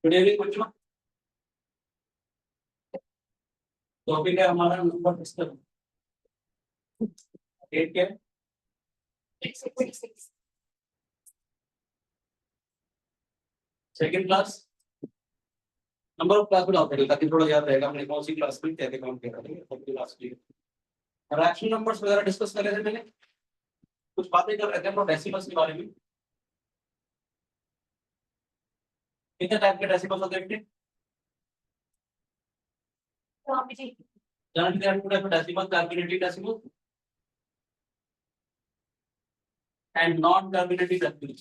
Good evening बच्चों। Topic है हमारा नंबर सिस्टम। डेट क्या है? Second class. Number of class बनाओ पड़ेगा ताकि थोड़ा याद रहेगा हमने कौन सी क्लास में क्या काम किया था। ठीक है, सबकी क्लास की रैशनल नंबर्स वगैरह डिस्कस कर रहे थे। मैंने कुछ बातें कर रहे थे हम डेसिमल्स के बारे में। कितने टाइप के डेसिमल्स होते हैं? जानते हैं पूरा decimal, calculated decimal and non calculated decimal.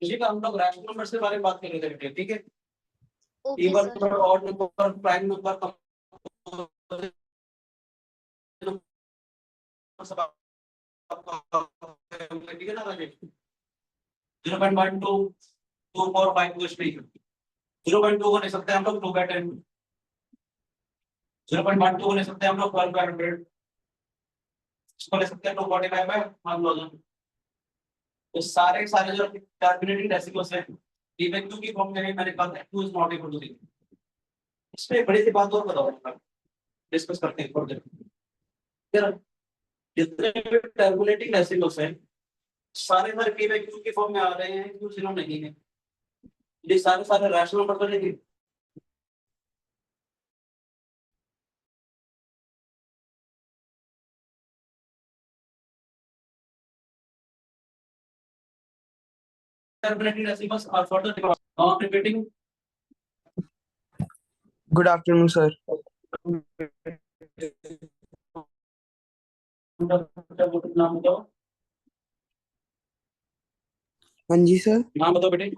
इसी का हम लोग रैशनल नंबर्स के बारे में बात कर रहे थे बेटे। ठीक है, okay even sir. Number, odd number, prime number, ठीक है ना राजेश? 0.12 2 4 5 कुछ नहीं। 0.2 को ले सकते हैं हम लोग 2/10। 0.12 को ले सकते हैं हम लोग 12/100। इसको ले सकते हैं 245/1000। तो सारे सारे जो कैलकुलेटिंग डेसिमल्स हैं पीवैक्यू की फॉर्म में मैंने कहा था 2 इज नॉट इक्वल टू 3। इसमें एक बड़ी सी बात और बताओ, डिस्कस करते हैं फर्दर। फिर जितने भी कैलकुलेटिंग डेसिमल्स हैं सारे सारे पीवैक्यू की फॉर्म में आ रहे हैं, क्यों जीरो नहीं है। ये सारे सारे रैशनल नंबर बनेंगे। Calculating decimals are further non-repeating. Good afternoon, sir. नाम बताओ। हाँ जी सर। नाम बताओ बेटे।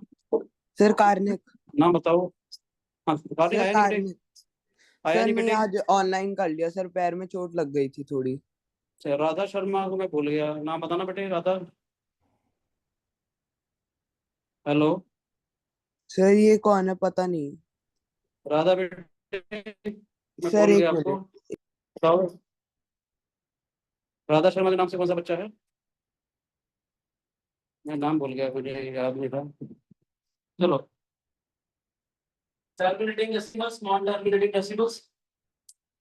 सर कार्निक। नाम बताओ। हाँ, सर आया नहीं बेटे? कार्निक। आया सर नहीं नहीं, बेटे? आज ऑनलाइन कर लिया सर, पैर में चोट लग गई थी थोड़ी। अच्छा, राधा शर्मा को मैं भूल गया। नाम बताना बेटे। राधा। हेलो सर ये कौन है पता नहीं। राधा बेटे, मैं सर भूल एक गया आपको। मिनट। बताओ राधा शर्मा के नाम से कौन सा बच्चा है? मैं नाम भूल गया, मुझे याद नहीं था। चलो, calculating decimals, non calculating decimals.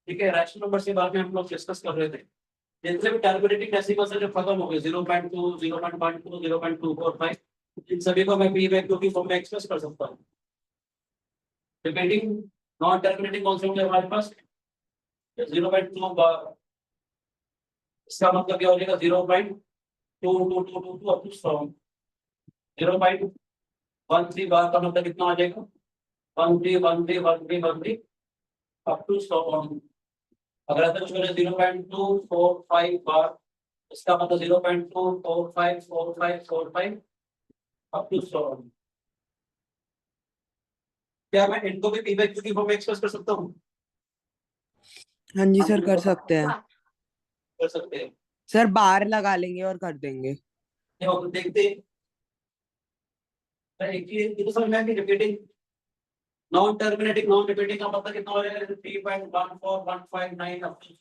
ठीक है, रैशनल नंबर के बारे में हम लोग डिस्कस कर रहे थे। जिनसे भी कैलकुलेटिंग डेसिमल्स है जो खत्म हो गए 0.2 0.12 0.245, इन सभी को मैं पी वैल्यू की फॉर्म में एक्सप्रेस कर सकता हूँ। डिपेंडिंग नॉन कैलकुलेटिंग कौन से होंगे हमारे पास? 0.2 इसका मतलब क्या हो जाएगा? 0.2222 अप टू 100। 0.13 बार का मतलब कितना आ जाएगा? 13131313 अप टू 100। अगर ऐसा कुछ करें 0.245 बार, इसका मतलब 0.2454545 अप टू 100। क्या मैं इनको भी पी वैल्यू की फॉर्म में एक्सप्रेस कर सकता हूँ? हाँ जी सर, कर सकते हैं। कर सकते हैं। सर बार लगा लेंगे और कर देंगे। देखो देखते हैं। एक चीज ये तो समझ में आ गई, repeating non terminating non repeating का मतलब कितना हो जाएगा? 3.14159 अप टू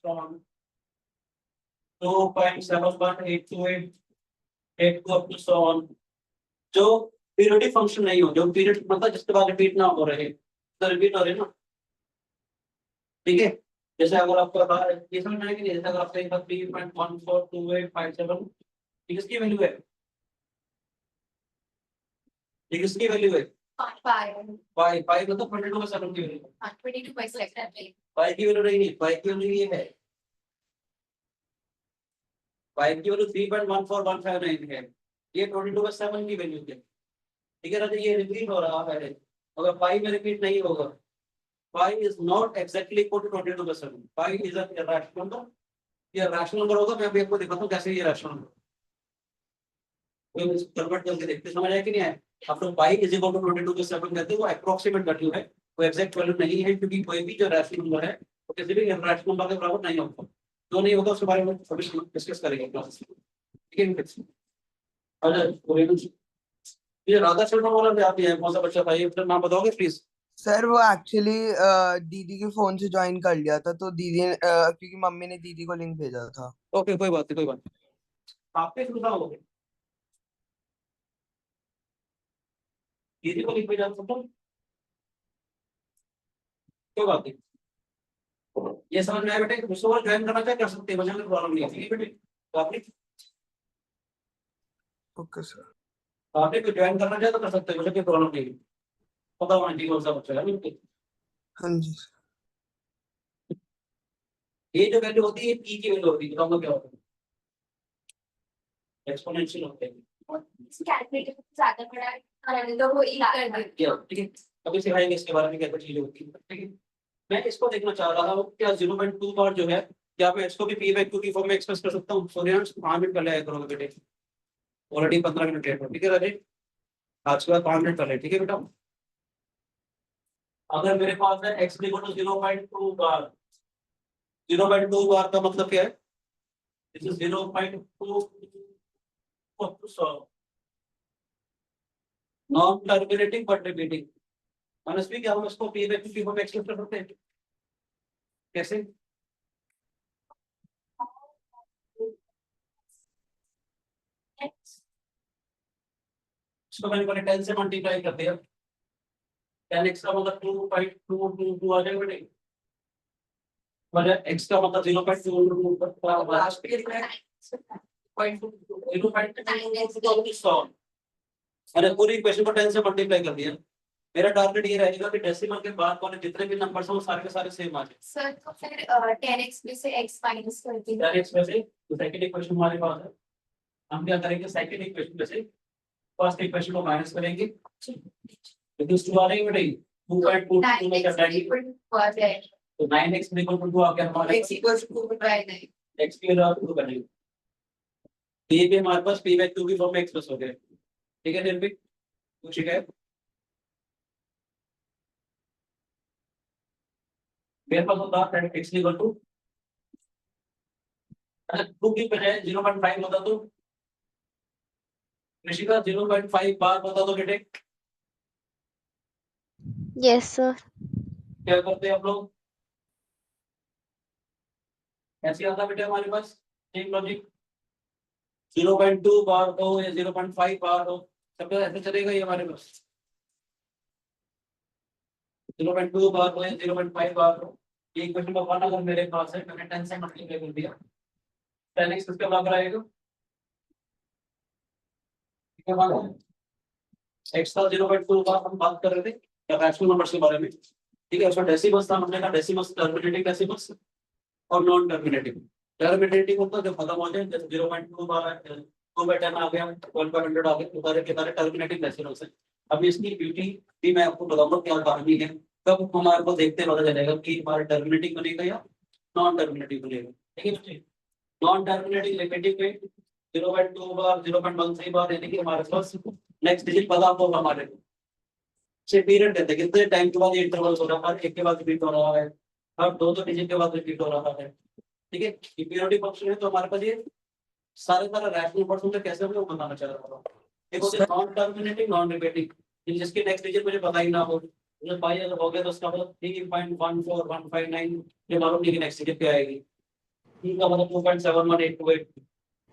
2.718288 अप टू 100। जो पीरियोडिक फंक्शन नहीं हो, जो पीरियड मतलब जिसके बाद रिपीट ना हो रहे, तो रिपीट हो रहे ना। ठीक है, जैसे अगर आपको बता ये समझ में आएगी नहीं, जैसे अगर आपसे 3.142857 ये किसकी वैल्यू है? ये किसकी वैल्यू है? पाई पाई मतलब 22/7 की वैल्यू। 22/7 पाई की वैल्यू नहीं, पाई की वैल्यू ये है। पाई की वैल्यू 3.14159 है। ये 22/7 की वैल्यू है। ठीक है ना? तो ये रिपीट हो रहा है। अगर पाई में रिपीट नहीं होगा, pi is not exactly equal to 22/7. Pi is a rational number. ये rational number होगा। मैं अभी आपको दिखाता हूँ कैसे ये rational number कन्वर्ट करके देखते हैं, समझ आया कि नहीं आया? आप लोग pi is equal to 22/7 कहते हैं, वो अप्रोक्सीमेट वैल्यू है, वो एग्जैक्ट वैल्यू नहीं है, क्योंकि कोई भी जो रैशनल नंबर है वो किसी भी रैशनल नंबर के बराबर नहीं होगा। जो नहीं होगा उसके बारे में अभी डिस्कस करेंगे क्लास में। ठीक है, अच्छा ये राधा शर्मा वाला भी आती है, कौन सा बच्चा था ये नाम बताओगे प्लीज? सर वो एक्चुअली दीदी के फोन से ज्वाइन कर लिया था, तो दीदी क्योंकि मम्मी ने दीदी को लिंक भेजा था। ओके, कोई बात नहीं, कोई बात नहीं। आपके थ्रू था वो? दीदी को लिंक पे जान सकता हूँ क्यों बात है ये समझ में आया बेटे दूसरों को ज्वाइन करना चाहे कर सकते हैं मुझे कोई प्रॉब्लम नहीं है ठीक है बेटे तो ओके सर। आपने कोई ज्वाइन करना चाहे तो कर सकते हैं मुझे कोई प्रॉब्लम नहीं है पता होना चाहिए कौन सा बच्चा है बिल्कुल हाँ जी सर। ये जो वैल्यू होती है पी की वैल्यू होती है बताऊंगा क्या होता है एक्सपोनेंशियल होता है कैलकुलेटर ज्यादा बड़ा है और तो वो एक कर दे क्या ठीक है अभी सिखाएंगे इसके बारे में क्या क्या चीजें होती है ठीक है मैं इसको देखना चाह रहा हूँ क्या 0.2 बार जो है क्या मैं इसको भी p/q की फॉर्म में एक्सप्रेस कर सकता हूँ सूर्यांश 5 मिनट पहले आया करोगे बेटे ऑलरेडी 15 मिनट लेट हो ठीक है राजेश आज के बाद 5 मिनट पहले ठीक है बेटा अगर मेरे पास है x equal to 0.2 bar 0.2 bar का मतलब क्या है this is 0.2 non terminating but repeating Manasvi क्या हम इसको p/q की फॉर्म में एक्सप्रेस कर सकते हैं कैसे इसको मैंने 10 से मल्टीप्लाई कर दिया 10x का मतलब 2.222 आ जाएगा बेटे मतलब x का मतलब 0.2 लास्ट के लिए 0.2 मैंने पूरी इक्वेशन को 10 से मल्टीप्लाई कर दिया मेरा टारगेट ये रहेगा कि डेसिमल के बाद वाले जितने भी नंबर्स हैं वो सारे के सारे सेम आ जाए सर तो फिर 10x में से x माइनस कर दीजिए 10x में से तो सेकंड इक्वेशन हमारे पास है हम क्या करेंगे सेकंड इक्वेशन में से फर्स्ट इक्वेशन को माइनस करेंगे लेकिन उसके बाद नहीं बेटे 2.22 में क्या जाएगी तो 9x इक्वल टू 2 आ गया हमारे x equals to 2 by 9 x की जगह 2 कर लेंगे तो ये भी हमारे पास p/q की फॉर्म में एक्सप्रेस हो गया ठीक है फिर भी कुछ है मेरे पास होता है x इक्वल टू अगर 2 की बजाय 0.5 होता तो ऋषिका 0.5 बार होता तो बेटे यस सर। क्या करते हैं हम लोग ऐसे आता बेटे हमारे पास सेम लॉजिक 0.2 बार हो या 0.5 बार हो सब ऐसे चलेगा ये हमारे पास 0.2 बार हो या 0.5 बार हो ये इक्वेशन का वन अगर मेरे पास है मैंने 10 से मल्टीप्लाई कर दिया 10x किसके बराबर आएगा ठीक है x का 0.2 बार हम बात कर रहे थे या रैशनल नंबर्स के बारे में ठीक है उसमें डेसिमल्स था हमने कहा डेसिमल्स टर्मिनेटिंग डेसिमल्स और नॉन टर्मिनेटिंग टर्मिनेटिंग होता है जो खत्म हो जाए जैसे 0.2 बार है 2/10 आ गया 1/100 आ गया सारे के सारे टर्मिनेटिंग डेसिमल्स हैं अब इसकी ब्यूटी भी मैं आपको बताऊंगा क्या कहानी है कब हमारे को देखते पता चलेगा कि हमारा टर्मिनेटिंग बनेगा या नॉन टर्मिनेटिंग बनेगा ठीक है बच्चे नॉन टर्मिनेटिंग रिपीटिंग में 0.2 बार 0.13 बार यानी कि हमारे पास नेक्स्ट डिजिट पता होगा हमारे को से पीरियड कहते हैं कितने टाइम के बाद ये इंटरवल हो रहा है एक के बाद रिपीट हो रहा है हर दो डिजिट के बाद रिपीट हो रहा है ठीक है ये पीरियोडिक फंक्शन है तो हमारे पास ये सारे सारे रैशनल नंबर्स होंगे कैसे हम लोग बताना चाह रहा हूं एक होते हैं नॉन टर्मिनेटिंग नॉन रिपीटिंग जिसके नेक्स्ट डिजिट मुझे पता ही ना हो मुझे पाई अगर हो गया तो उसका मतलब 3.14159 ये मालूम नहीं कि नेक्स्ट डिजिट क्या आएगी t का मतलब 2.71828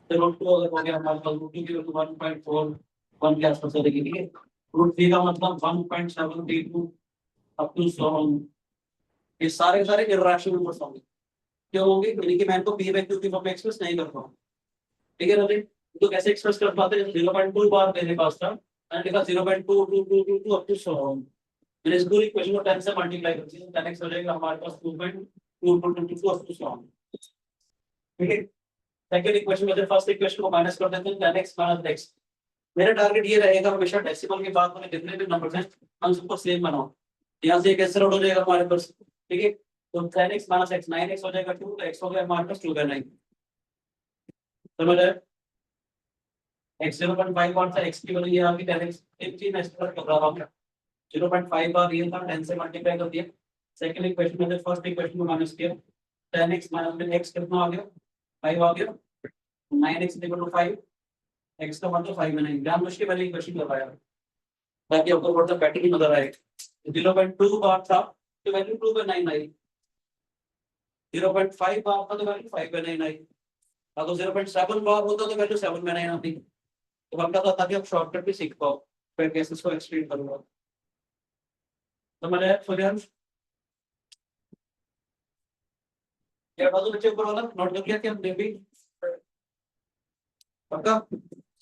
तो रूट 2 अगर हो गया हमारे पास रूट 2 की वैल्यू 1.41 के आसपास रहेगी ठीक है रूट 3 का मतलब 1.732 अप टू 100 ये सारे सारे इर्रेशनल नंबर्स होंगे क्यों होंगे यानी कि मैं इनको p/q की फॉर्म में एक्सप्रेस नहीं कर पाऊंगा ठीक है रवि तो कैसे एक्सप्रेस कर पाते हैं 0.2 बार मेरे पास था मैंने लिखा 0.2222 अप टू 100 मैंने इस पूरी इक्वेशन को 10 से मल्टीप्लाई कर दिया 10x हो जाएगा हमारे पास 2.2222 अप टू 100 ठीक है सेकंड इक्वेशन में फर्स्ट इक्वेशन को माइनस कर देते हैं 10x - x मेरा टारगेट ये रहेगा हमेशा डेसिमल के बाद में जितने भी नंबर्स हैं हम सबको सेम बनाओ यहाँ से एक ऐसे हो जाएगा हमारे पास ठीक है तो 10x - x 9x हो जाएगा 2 तो x हो गया हमारे पास 2 का 9 समझ आया x 0.5 बार था x की वैल्यू ये आ गई 10x एक चीज मैं एक्सप्रेस कर रहा हूं 0.5 बार ये था 10 से मल्टीप्लाई कर दिया सेकंड इक्वेशन में फर्स्ट इक्वेशन को माइनस किया 10x - x कितना आ गया 5 आ गया 9x = 5 x का मतलब 5 में नहीं जान मुश्किल वाली इक्वेशन लगाया ताकि आपको थोड़ा सा पैटर्न नजर आए 0.2 बार था तो वैल्यू 2/9 आई 0.5 बार था तो वैल्यू 5/9 आई अगर 0.7 बार होता तो वैल्यू 7/9 आती तो हम क्या था ताकि आप शॉर्टकट भी सीख पाओ फिर कैसे इसको एक्सप्लेन करूंगा तो मैंने फिर क्या बात बच्चे ऊपर वाला नोट कर लिया कि हमने भी पक्का।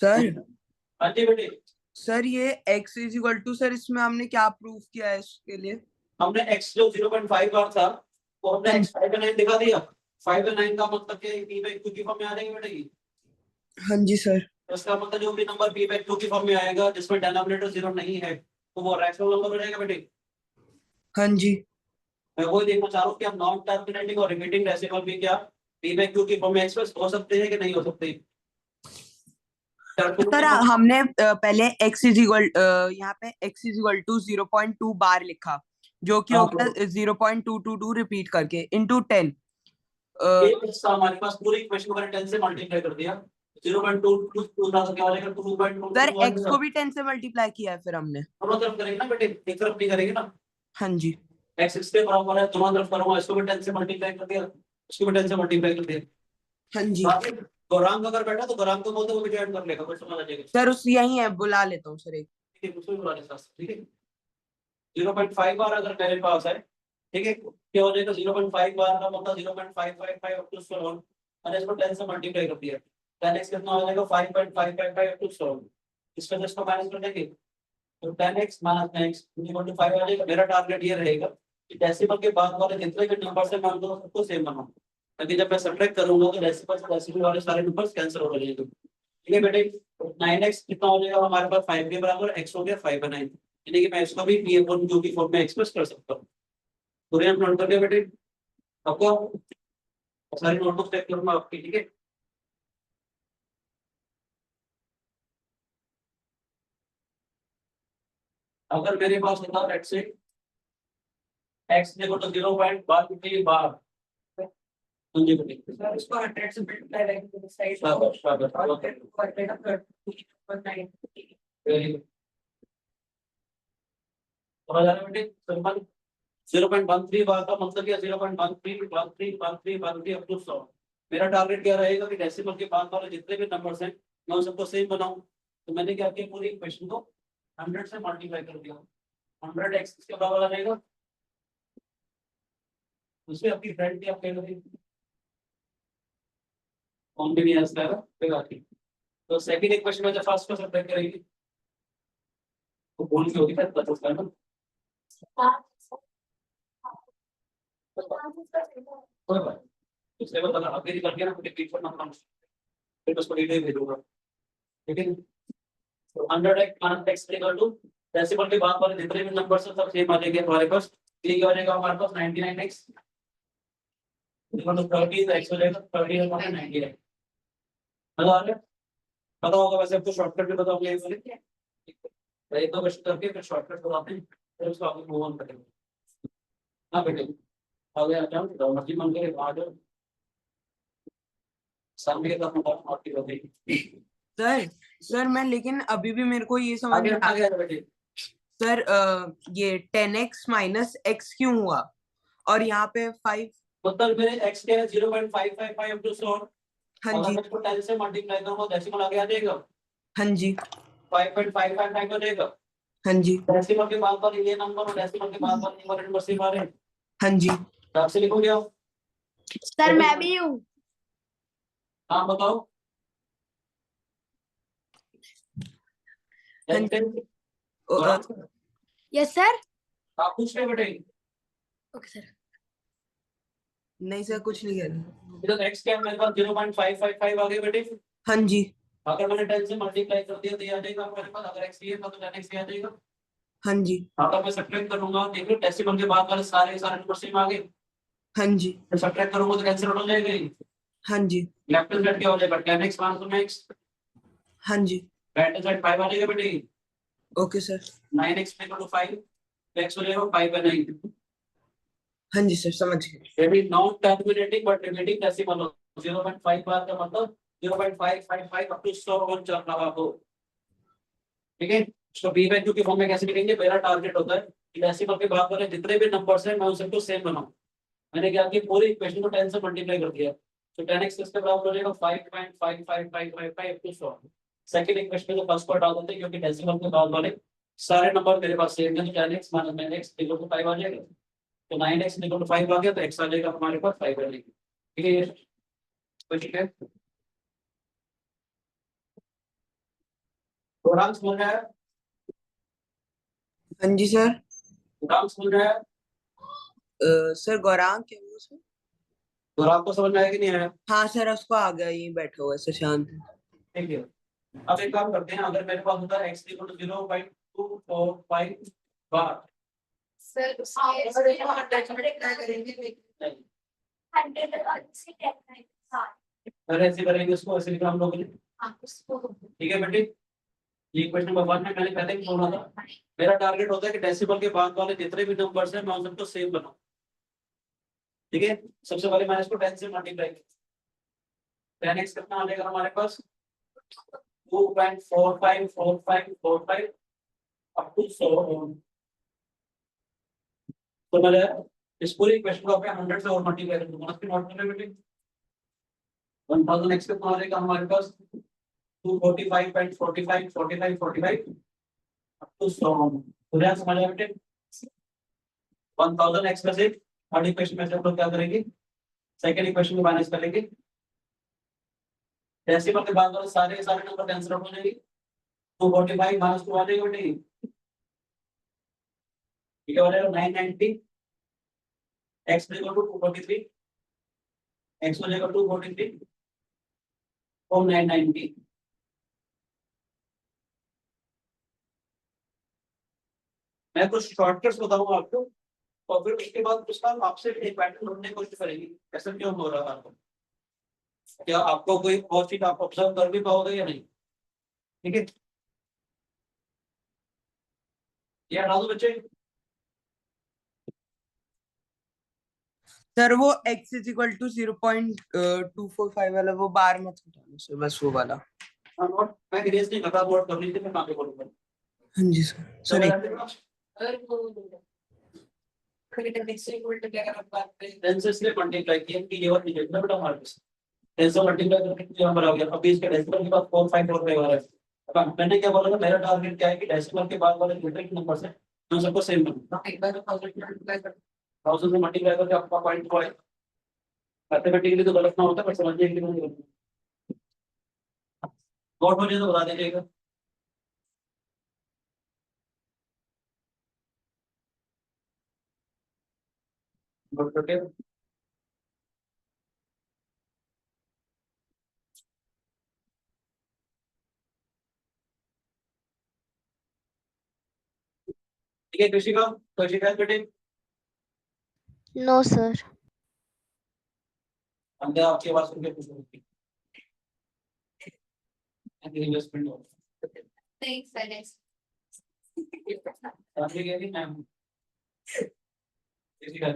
सर हाँ जी बेटे, सर ये x is equal to, sir इसमें हमने क्या प्रूफ किया है इसके लिए? हमने x जो 0.5 बार था वो हमने हाँ x 5 9 दिखा दिया। 5 9 का मतलब क्या है, p बाई q की फॉर्म में आ जाएगी बेटा ये। हाँ जी सर। तो इसका मतलब जो भी नंबर p बाई q की फॉर्म में आएगा जिसमें डिनोमिनेटर 0 नहीं है तो वो रैशनल नंबर हो जाएगा बेटे। हाँ जी मैं वही देखना चाह रहा हूँ कि हम नॉन टर्मिनेटिंग और रिपीटिंग डेसिमल भी क्या p बाई q की फॉर्म में एक्सप्रेस हो सकते हैं कि नहीं हो सकते। सर हमने पहले x इज इक्वल, यहाँ पे x इज इक्वल टू 0.2 बार लिखा, जो कि हाँ, होगा 0.222 रिपीट करके इंटू 10। एक हिस्सा हमारे पास पूरी इक्वेशन को मैंने 10 से मल्टीप्लाई कर दिया। 0.2 था तो क्या हो जाएगा, 2.2 सर हो x जाएगा। को भी 10 से मल्टीप्लाई किया है फिर हमने। दोनों तरफ करेंगे ना बेटे, एक तरफ नहीं करेंगे ना। हाँ जी x इसके बराबर है, दोनों तरफ करूंगा, इसको भी 10 से मल्टीप्लाई कर दिया, इसको भी 10 से मल्टीप्लाई कर दिया। हाँ जी बाकी गौरांग अगर बैठा तो गौरांग को बोलते वो भी ज्वाइन कर लेगा, कुछ समझ आ जाएगा। सर उस यही है, बुला लेता हूँ सर एक। ठीक है, उसको भी बुला ले साथ, ठीक है। 0.5 बार अगर मेरे पास है, ठीक है, क्या हो जाएगा 0.5 बार का मतलब 0.555 अप टू 7 और इसको 10 से मल्टीप्लाई कर दिया। 10x कितना हो जाएगा 5.555 अप टू 7। इसका जस्ट को माइनस कर देंगे तो 10x minus 10x equal to 5 आ जाएगा। मेरा टारगेट ये रहेगा कि डेसिमल के बाद वाले जितने भी नंबर से मान दो सबको सेम बनाओ, ताकि जब मैं सब्ट्रैक्ट करूंगा तो डेसिमल से डेसिमल वाले सारे नंबर्स कैंसिल हो जाएंगे। ठीक है बेटे, 9x कितना हो जाएगा हमारे पास 5 के बराबर, x हो गया 5/9, यानी कि मैं इसको भी p अपॉन q की फॉर्म में एक्सप्रेस कर सकता हूँ। पूरे हम नोट कर लिया बेटे आपको, सारी नोटबुक चेक करूंगा आपकी, ठीक है। अगर मेरे पास होता लेट्स से x देखो तो 0.1 बार, समझे बेटे। सर इसको 100 से मल्टीप्लाई करेंगे तो साइड शाबाश शाबाश और ओके, फिर 100 वेरी गुड। समझ आ रहा है बेटे, सिंपल। 0.13 बार का मतलब क्या, 0.13 अप टू 100। मेरा टारगेट क्या रहेगा कि डेसिमल के बाद वाले जितने भी नंबर्स हैं मैं उन सबको सेम बनाऊं। तो मैंने क्या किया, पूरी इक्वेशन को 100 से मल्टीप्लाई कर दिया। 100x किसके बराबर आ जाएगा, उसमें अपनी फ्रेंड की आप कह रहे कौन भी नहीं आ सकता है कोई बात नहीं। तो सेकंड इक्वेशन में जब फर्स्ट को सब्ट्रैक्ट करेंगे तो बोल की होगी फिर पता चलता है ना। कोई बात नहीं, उससे बता अभी निकल गया ना, मुझे टीच करना पड़ा, फिर उसको डिटेल भेजूंगा, ठीक है। तो 100x minus x equal to decimal के बाद वाले जितने भी नंबर्स हैं सब सेम आ जाएंगे हमारे पास। ये क्या हो जाएगा हमारे पास 99x इक्वल टू 30, तो x हो जाएगा 30 और 99। मजा आ गया, पता होगा वैसे आपको शॉर्टकट भी पता होगा ये वाले। तो एक दो क्वेश्चन करके फिर शॉर्टकट बताते हैं, फिर उसको आगे मूव ऑन करेंगे। हाँ बेटे, आगे आ जाओ, तो मर्जी मन करे आ जाओ, सामने के तरफ आपकी हो गई। सर सर मैं, लेकिन अभी भी मेरे को ये समझ आगे नहीं आ आ गया बेटे, सर, ये 10x माइनस x क्यों हुआ और यहाँ पे 5? मतलब मेरे x के 0.555 अप टू 100, हाँ अगर जी मैं इसको 10 से मल्टीप्लाई करूंगा डेसिमल आगे आ जाएगा, हाँ जी 5.555 हो जाएगा। हाँ जी डेसिमल के बाद वाले ये नंबर और डेसिमल के बाद वाले नंबर सेम आ रहे हैं, हाँ जी तो आपसे लिखो क्या। सर मैं भी हूँ। हाँ बताओ। हाँ जी। Yes sir. आप पूछ रहे बेटे, ओके सर। नहीं सर कुछ नहीं कह रहे। इधर x क्या है मेरे पास 0.555 आ गए बेटे। हाँ जी अगर मैंने 10 से मल्टीप्लाई कर दिया तो ये आ जाएगा मेरे पास, अगर x ये था तो 10x ये आ जाएगा। हाँ जी अगर मैं सब्ट्रैक्ट करूंगा, देख लो डेसिमल के बाद वाले सारे सारे नंबर सेम आ गए, हाँ जी मैं सब्ट्रैक्ट करूंगा तो कैंसिल हो जाएगा ये। हाँ जी लेफ्ट हैंड साइड क्या हो जाएगा 10x माइनस x, हाँ जी राइट हैंड साइड 5 आ जाएगा बेटे। Okay sir. 9x equal to 5, x हो जाएगा 5/9। हाँ जी सर समझ गए। ये भी non terminating but repeating decimal हो। 0.5 बार का मतलब 0.555 अप टू 100 वन चल रहा हो, ठीक है। तो b बाय q की फॉर्म में कैसे लिखेंगे, मेरा टारगेट होता है कि डेसिमल के बाद वाले जितने भी नंबर्स हैं मैं उन सबको सेम बनाऊं। मैंने क्या किया, पूरी इक्वेशन को 10 से मल्टीप्लाई कर दिया, तो 10x किसके बराबर हो जाएगा 5.55555 अप टू 100। सेकंड इक्वेशन में तो फर्स्ट को हटा देते हैं क्योंकि डेसिमल के बाद वाले सारे नंबर मेरे पास सेम है, तो 10x minus 9x equal to 5 आ जाएगा। तो 9x इक्वल टू 5 आ गया, तो x आ जाएगा हमारे पास 5 आ जाएगी। ठीक है, तो ठीक है, प्रोग्राम समझ में आया? हाँ जी सर। प्रोग्राम समझ में आया? सर गौरांग क्या हुआ सर? प्रोग्राम को समझ में आया कि नहीं आया? हाँ सर, उसको आ गया, यही बैठा हुआ है सर, शांत है। ठीक है, अब एक काम करते हैं, अगर मेरे पास होता है x equal to 0.245 bar, sir उसके 100 और इससे 10 हाँ अगर ऐसे करेंगे उसको, ऐसे लिखा हम लोगों ने। हाँ उसको ठीक है बेटे, ये क्वेश्चन नंबर 1 में मैंने पहले ही बोला था, मेरा टारगेट होता है कि डेसिमल के बाद वाले जितने भी नंबर्स हैं मैं उन सबको सेम बनाऊं। ठीक है, सबसे पहले मैंने इसको 10 से मल्टीप्लाई किया, 10x कितना आ जाएगा हमारे पास 2.454545 अप टू 100। तो मैंने इस पूरे इक्वेशन को अपने 100 से और मल्टीप्लाई कर दूंगा, उसके नोट करने बेटे 1000x कितना आ जाएगा हमारे पास 245.454545 अप टू 100। तो ध्यान समझ आया बेटे, 1000x में से थर्ड इक्वेशन में से हम लोग क्या करेंगे, सेकंड इक्वेशन को माइनस करेंगे, डेसिमल के बाद वाले सारे सारे नंबर कैंसिल आउट हो जाएंगे, 245 माइनस 2 आ जाएगा बेटे, ठीक है, हो जाएगा 990, x इक्वल टू 243, x हो जाएगा 243 और 990। मैं कुछ शॉर्टकट्स बताऊंगा आपको, और फिर उसके बाद उसका आपसे एक पैटर्न ढूंढने की कोशिश करेंगे, ऐसा क्यों हो रहा है आपको, क्या आपको कोई और चीज आप ऑब्जर्व कर भी पाओगे या नहीं। ठीक है, ये हटा दो बच्चे। सर वो x इज इक्वल टू 0.245 वाला वो बार मत हटाना सर, बस वो वाला। हाँ, नोट मैं इरेज नहीं कर रहा, नोट कर लीजिए, मैं कहाँ पे बोलूंगा। हाँ जी सर। सर एक अगर वो फिर 10 से इक्वल टू क्या करना बात करें 10 से इसलिए मल्टीप्लाई किया कि ये वाला डिजिट ना बेटा हमारे पास 10 से मल्टीप्लाई करके यहाँ पर आ गया, अभी इसके डेसिमल के बाद 4545 आ रहा है। अब मैंने क्या बोला था, मेरा टारगेट क्या है कि डेसिमल के बाद वाले जितने भी नंबर्स हैं मैं सबको सेम बनाऊंगा, एक बार 1000 मल्टीप्लाई कर 1000 से मल्टीप्लाई करके आपका पॉइंट को आए, मैथमेटिकली तो गलत ना होता पर समझने के लिए नहीं गलत। नोट हो जाए तो बता दीजिएगा। नोट करके ठीक है, कृषि का कोई शिकायत बेटे? No sir. अंदर आपकी आवाज सुन के खुश होगी, इन्वेस्टमेंट हो नहीं सर समझ गए कि मैम कृषि का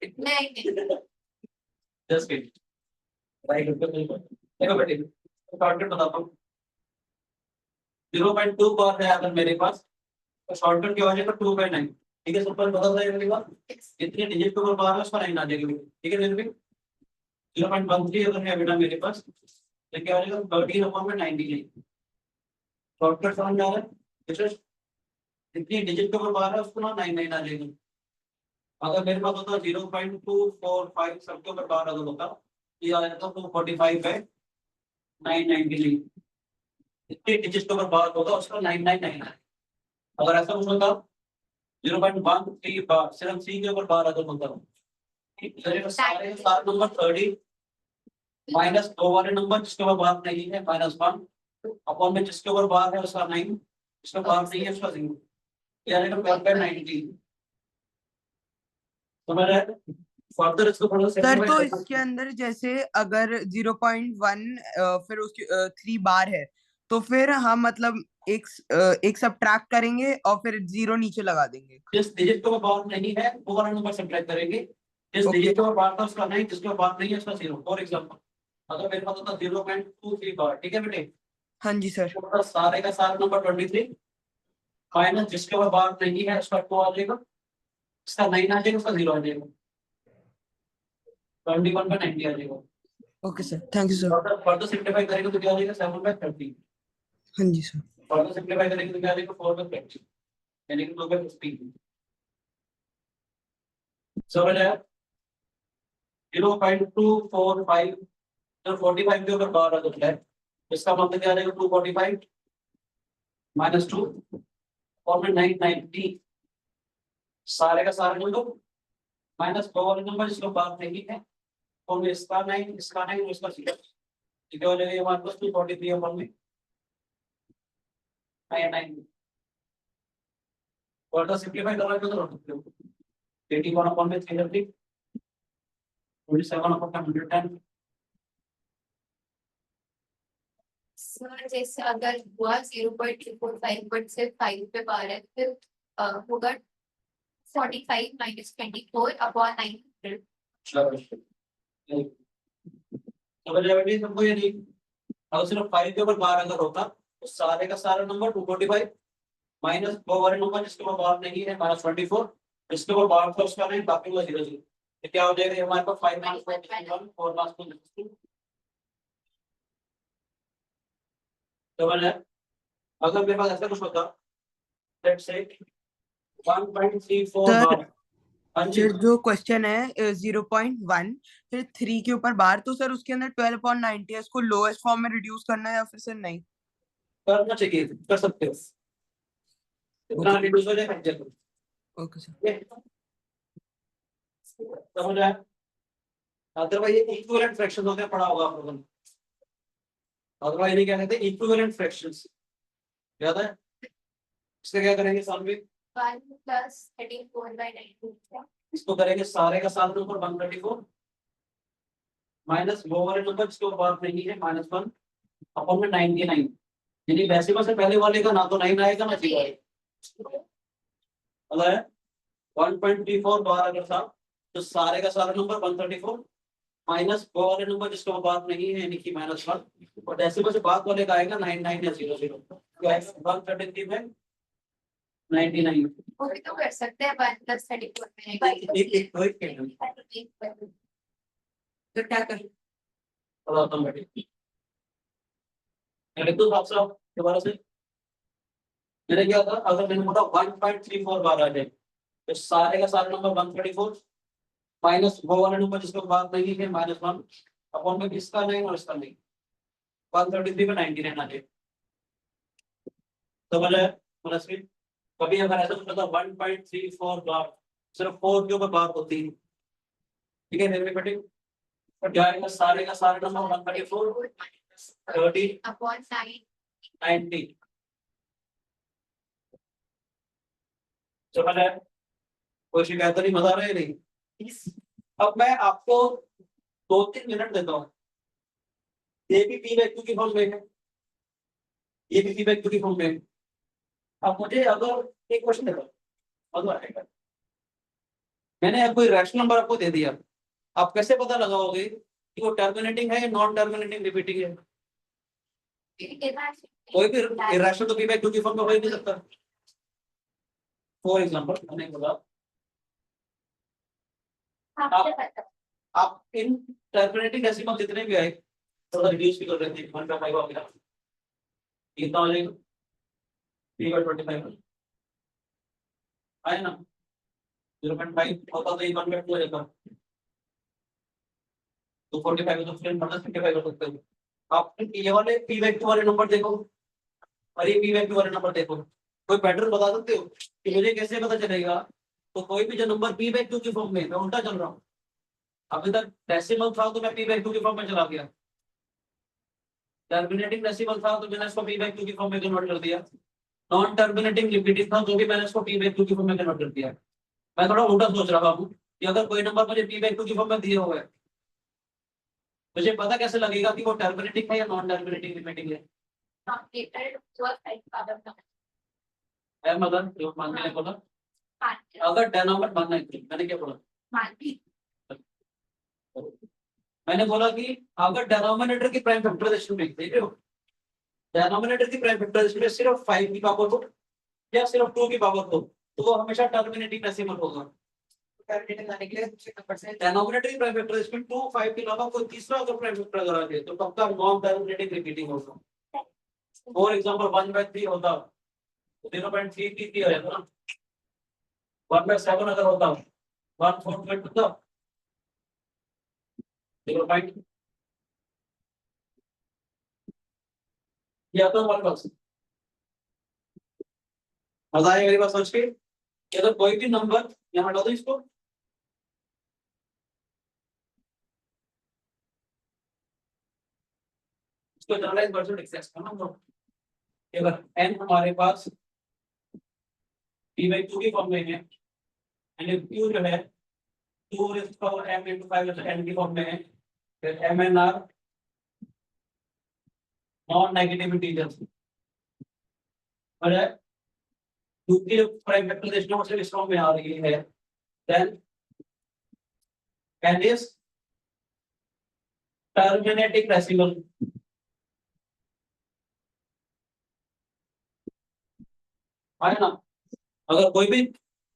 नहीं जस्ट वेट राइट ऊपर देखो बेटे, शॉर्टकट बताता हूँ, 0.2 बार है अगर मेरे पास, तो शॉर्टकट की वजह पर 2/9। ठीक है, सिंपल बदल जाएगा मेरे पास, इतने डिजिट के ऊपर बार है उसका 9 आ जाएगी। ठीक है, फिर भी 0.13 अगर है बेटा मेरे पास, तो क्या हो जाएगा 13 अपॉन में 90। शॉर्टकट समझ में आ रहा है, जैसे इतनी डिजिट के ऊपर बार है उसको ना 9 आ जाएगी। अगर मेरे पास होता 0.245 सबके ऊपर बार अगर होता, ये आ जाता 245 है 990। इतनी डिजिट के ऊपर बार होगा उसका 999 है। अगर ऐसा कुछ होता 0.13 बार सिर्फ सी के ऊपर बार अगर होता, सारे सात नंबर 30 माइनस 2 वाले नंबर जिसके ऊपर बार नहीं है -1 अपॉन में जिसके ऊपर बार है उसका 9, जिसके ऊपर बार नहीं है उसका 0, यानी कि 1/90। तो मैंने फर्दर इसको थोड़ा सर सिंपलीफाई तो करना इसके अंदर जैसे अगर 0.1 फिर उसकी 3 बार है, तो फिर हम मतलब एक सब्ट्रैक्ट करेंगे और फिर 0 नीचे लगा देंगे। जिस डिजिट के ऊपर बार नहीं है वो वाला नंबर सब्ट्रैक्ट करेंगे, जिस ओके। डिजिट के ऊपर बार था उसका 9, जिसके ऊपर बार नहीं है उसका 0। फॉर एग्जांपल अगर मेरे पास होता 0.23 बार, ठीक है बेटे, हाँ जी सर। तो सारे का सारा नंबर 23 माइनस जिसके ऊपर बार नहीं है उसका 2 आ जाएगा, इसका 9 आ जाएगा, उसका 0 आ जाएगा, 21/90 आ जाएगा। Okay sir, thank you sir. Further simplify करेंगे तो क्या आ जाएगा 7/30। हाँ जी सर। फर्दर सिंप्लीफाई करेंगे तो क्या आ जाएगा 4/30। यानी कि 2/15 समझ आया 0.245 जब 45 के ऊपर बार आता है इसका मतलब क्या आ जाएगा 245 माइनस 2 और में 990 सारे का सारा नंबर माइनस 2 वाले नंबर जिसको बात नहीं है और में इसका 9 इसका 9 इसका 0 ठीक है हो जाएगा ये हमारे पास 243 अपन में 9 और तो सिंपलीफाई करना है तो 81 अपन में 330 27 अपन में 110 सर जैसे अगर हुआ 0.345 बट सिर्फ 5 पे बार है फिर होगा 45 माइनस 24 अपॉन 900 समझ आया बेटी सबको ये नहीं अगर सिर्फ 5 के ऊपर बार अगर होता तो सारे का सारा नंबर 245 माइनस 2 वाले नंबर जिसके ऊपर बार नहीं है माइनस 24 जिसके ऊपर बार था उसका नहीं बाकी का 0 0 तो क्या हो जाएगा ये हमारे पास 5 माइनस 1 4 माइनस 2 समझ आया अगर मेरे पास ऐसा कुछ होता लेट्स से 1.34 सर बार हाँ जी फिर जो क्वेश्चन है 0.1 फिर 3 के ऊपर बार तो सर उसके अंदर 12.90 है इसको लोएस्ट फॉर्म में रिड्यूस करना है या फिर सर नहीं करना चाहिए कर सकते हो इतना रिड्यूस हो जाएगा जल्दी ओके सर समझ आया अदरवाइज ये इक्विवेलेंट फ्रैक्शन होते हैं पढ़ा होगा आप लोगों ने अदरवाइज ये क्या कहते हैं इक्विवेलेंट फ्रैक्शंस याद है इसका क्या करेंगे सॉल्व भी 1 प्लस 34/19 इसको करेंगे सारे का सारा नंबर 134 माइनस वो वाले नंबर जिसके ऊपर बात नहीं है -1 अपॉन में 99 यानी डेसिमल से पहले वाले का ना तो 9 आएगा ना 0 आएगा अगर है 1.34 बार अगर था तो सारे का सारा नंबर 134 माइनस वो वाले नंबर जिसके ऊपर बात नहीं है यानी कि -1 और डेसिमल से बाद वाले का आएगा 99 या 00 तो आएगा 133 में 99 वो भी तो कर सकते हैं 1 प्लस 34 में एक तो क्या करें तो साफ साफ दोबारा से मैंने क्या था अगर मैंने बोला 1.34 बार आ जाए तो सारे का सारा नंबर 134 माइनस वो वाला नंबर जिसको बात नहीं है -1 अपॉन में इसका नहीं और इसका नहीं 133 में 99 आ जाए समझ आया प्लस में कभी अगर ऐसा कुछ होता 1.34 बार सिर्फ 4 के ऊपर बात होती है ठीक है मेरे बेटे और जाएगा सारे का सारा नंबर 134 30 अपॉन 9 90 समझ आया कोई शिकायत नहीं मजा आ रहा है नहीं अब मैं आपको 2-3 मिनट देता हूँ ये भी पी वैक्यू की फॉर्म में है ये भी पी वैक्यू की फॉर्म में है अब मुझे अगर एक क्वेश्चन देखो अगर मैंने आपको रैशनल नंबर आपको दे दिया आप कैसे पता लगाओगे कि वो टर्मिनेटिंग है या नॉन टर्मिनेटिंग रिपीटिंग है कोई भी इरेशनल तो पी वैक्यू की फॉर्म में हो ही नहीं सकता फॉर एग्जांपल मैंने बोला आप इन टर्मिनेटिंग डेसिमल जितने भी आए थोड़ा रिड्यूस भी कर देते हैं 1/5 आ गया कितना हो जाएगा 3/25 आए ना 0.5 होता तो ये 1/2 हो जाता तो 45 तो फिर -55 कर सकते हो आप ये वाले पी वैक्यू वाले नंबर देखो और ये पी वैक्यू वाले नंबर देखो कोई पैटर्न बता सकते हो कि मुझे कैसे पता चलेगा तो कोई भी जो नंबर पी वैक्यू की फॉर्म में मैं उल्टा चल रहा हूँ अभी तक डेसिमल था तो मैं पी वैक्यू की फॉर्म में चला गया टर्मिनेटिंग डेसिमल था तो मैंने इसको पी वैक्यू की फॉर्म में कन्वर्ट कर दिया नॉन टर्मिनेटिंग रिपीटिंग था तो भी मैंने इसको पी वैक्यू की फॉर्म में कन्वर्ट कर दिया मैं थोड़ा उल्टा सोच रहा हूँ कि अगर कोई नंबर मुझे पी वैक्यू की फॉर्म में दिए हुए मुझे पता कैसे लगेगा कि वो टर्मिनेटिंग है या नॉन टर्मिनेटिंग रिपीटिंग है मतलब जो मान मैंने बोला अगर डेनोमिनेटर मानना है मैंने क्या बोला मैंने बोला कि अगर डेनोमिनेटर की प्राइम फैक्टराइजेशन में देख रहे हो डेनोमिनेटर की प्राइम फैक्टराइजेशन में सिर्फ 5 की पावर हो या सिर्फ 2 की पावर हो तो वो हमेशा टर्मिनेटिंग डेसिमल होगा डेनोमिनेटर की प्राइम फैक्टराइजेशन में 2 5 के अलावा कोई तीसरा अगर प्राइम फैक्टर अगर आ जाए तो पक्का नॉन टर्मिनेटिंग रिपीटिंग होगा फॉर एग्जांपल 1/3 होता 0.33 हो जाता ना, 1/7 अगर होता 1/4 होता 0 पॉइंट ये आता 1%। मजा आएगा मेरी बात सोच के कि अगर कोई भी नंबर यहाँ हटा दो इसको, इसको जनरलाइज वर्जन एक्सेस करना हम लोग। अगर n हमारे पास p/2 की फॉर्म में है एंड q जो है 2 raised to power m into 5 n की फॉर्म में है, फिर m n r non negative integers और दूसरी जो प्राइम फैक्टराइजेशन है वो सिर्फ इस फॉर्म में आ रही है, then n is terminating decimal. है ना, अगर कोई भी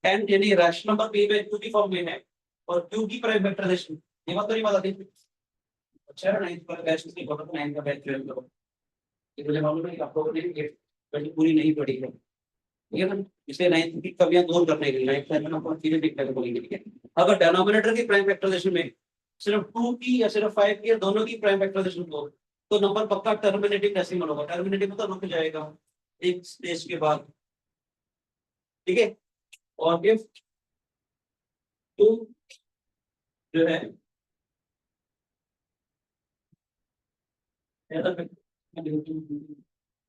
n यानी रैशनल नंबर p/2 की फॉर्म में है और q की प्राइम फैक्टराइजेशन, ये बात तो नहीं पता थी। अच्छा है, नहीं पर बैच की बहुत 9 का बैच ज्वाइन करो, ये मुझे मालूम है कि आप लोगों ने ये बैच पूरी नहीं पढ़ी है, ठीक है ना। इसलिए 9 की कमियां दूर करने के लिए 9 से आपको चीजें दिख करके बोलेंगे, ठीक है। अगर डिनोमिनेटर की प्राइम फैक्टराइजेशन में सिर्फ 2 की या सिर्फ 5 की या दोनों की प्राइम फैक्टराइजेशन हो तो नंबर पक्का टर्मिनेटिंग डेसिमल होगा। टर्मिनेटिंग मतलब रुक जाएगा एक स्टेज के बाद, ठीक है। और इफ 2 जो है ऐसा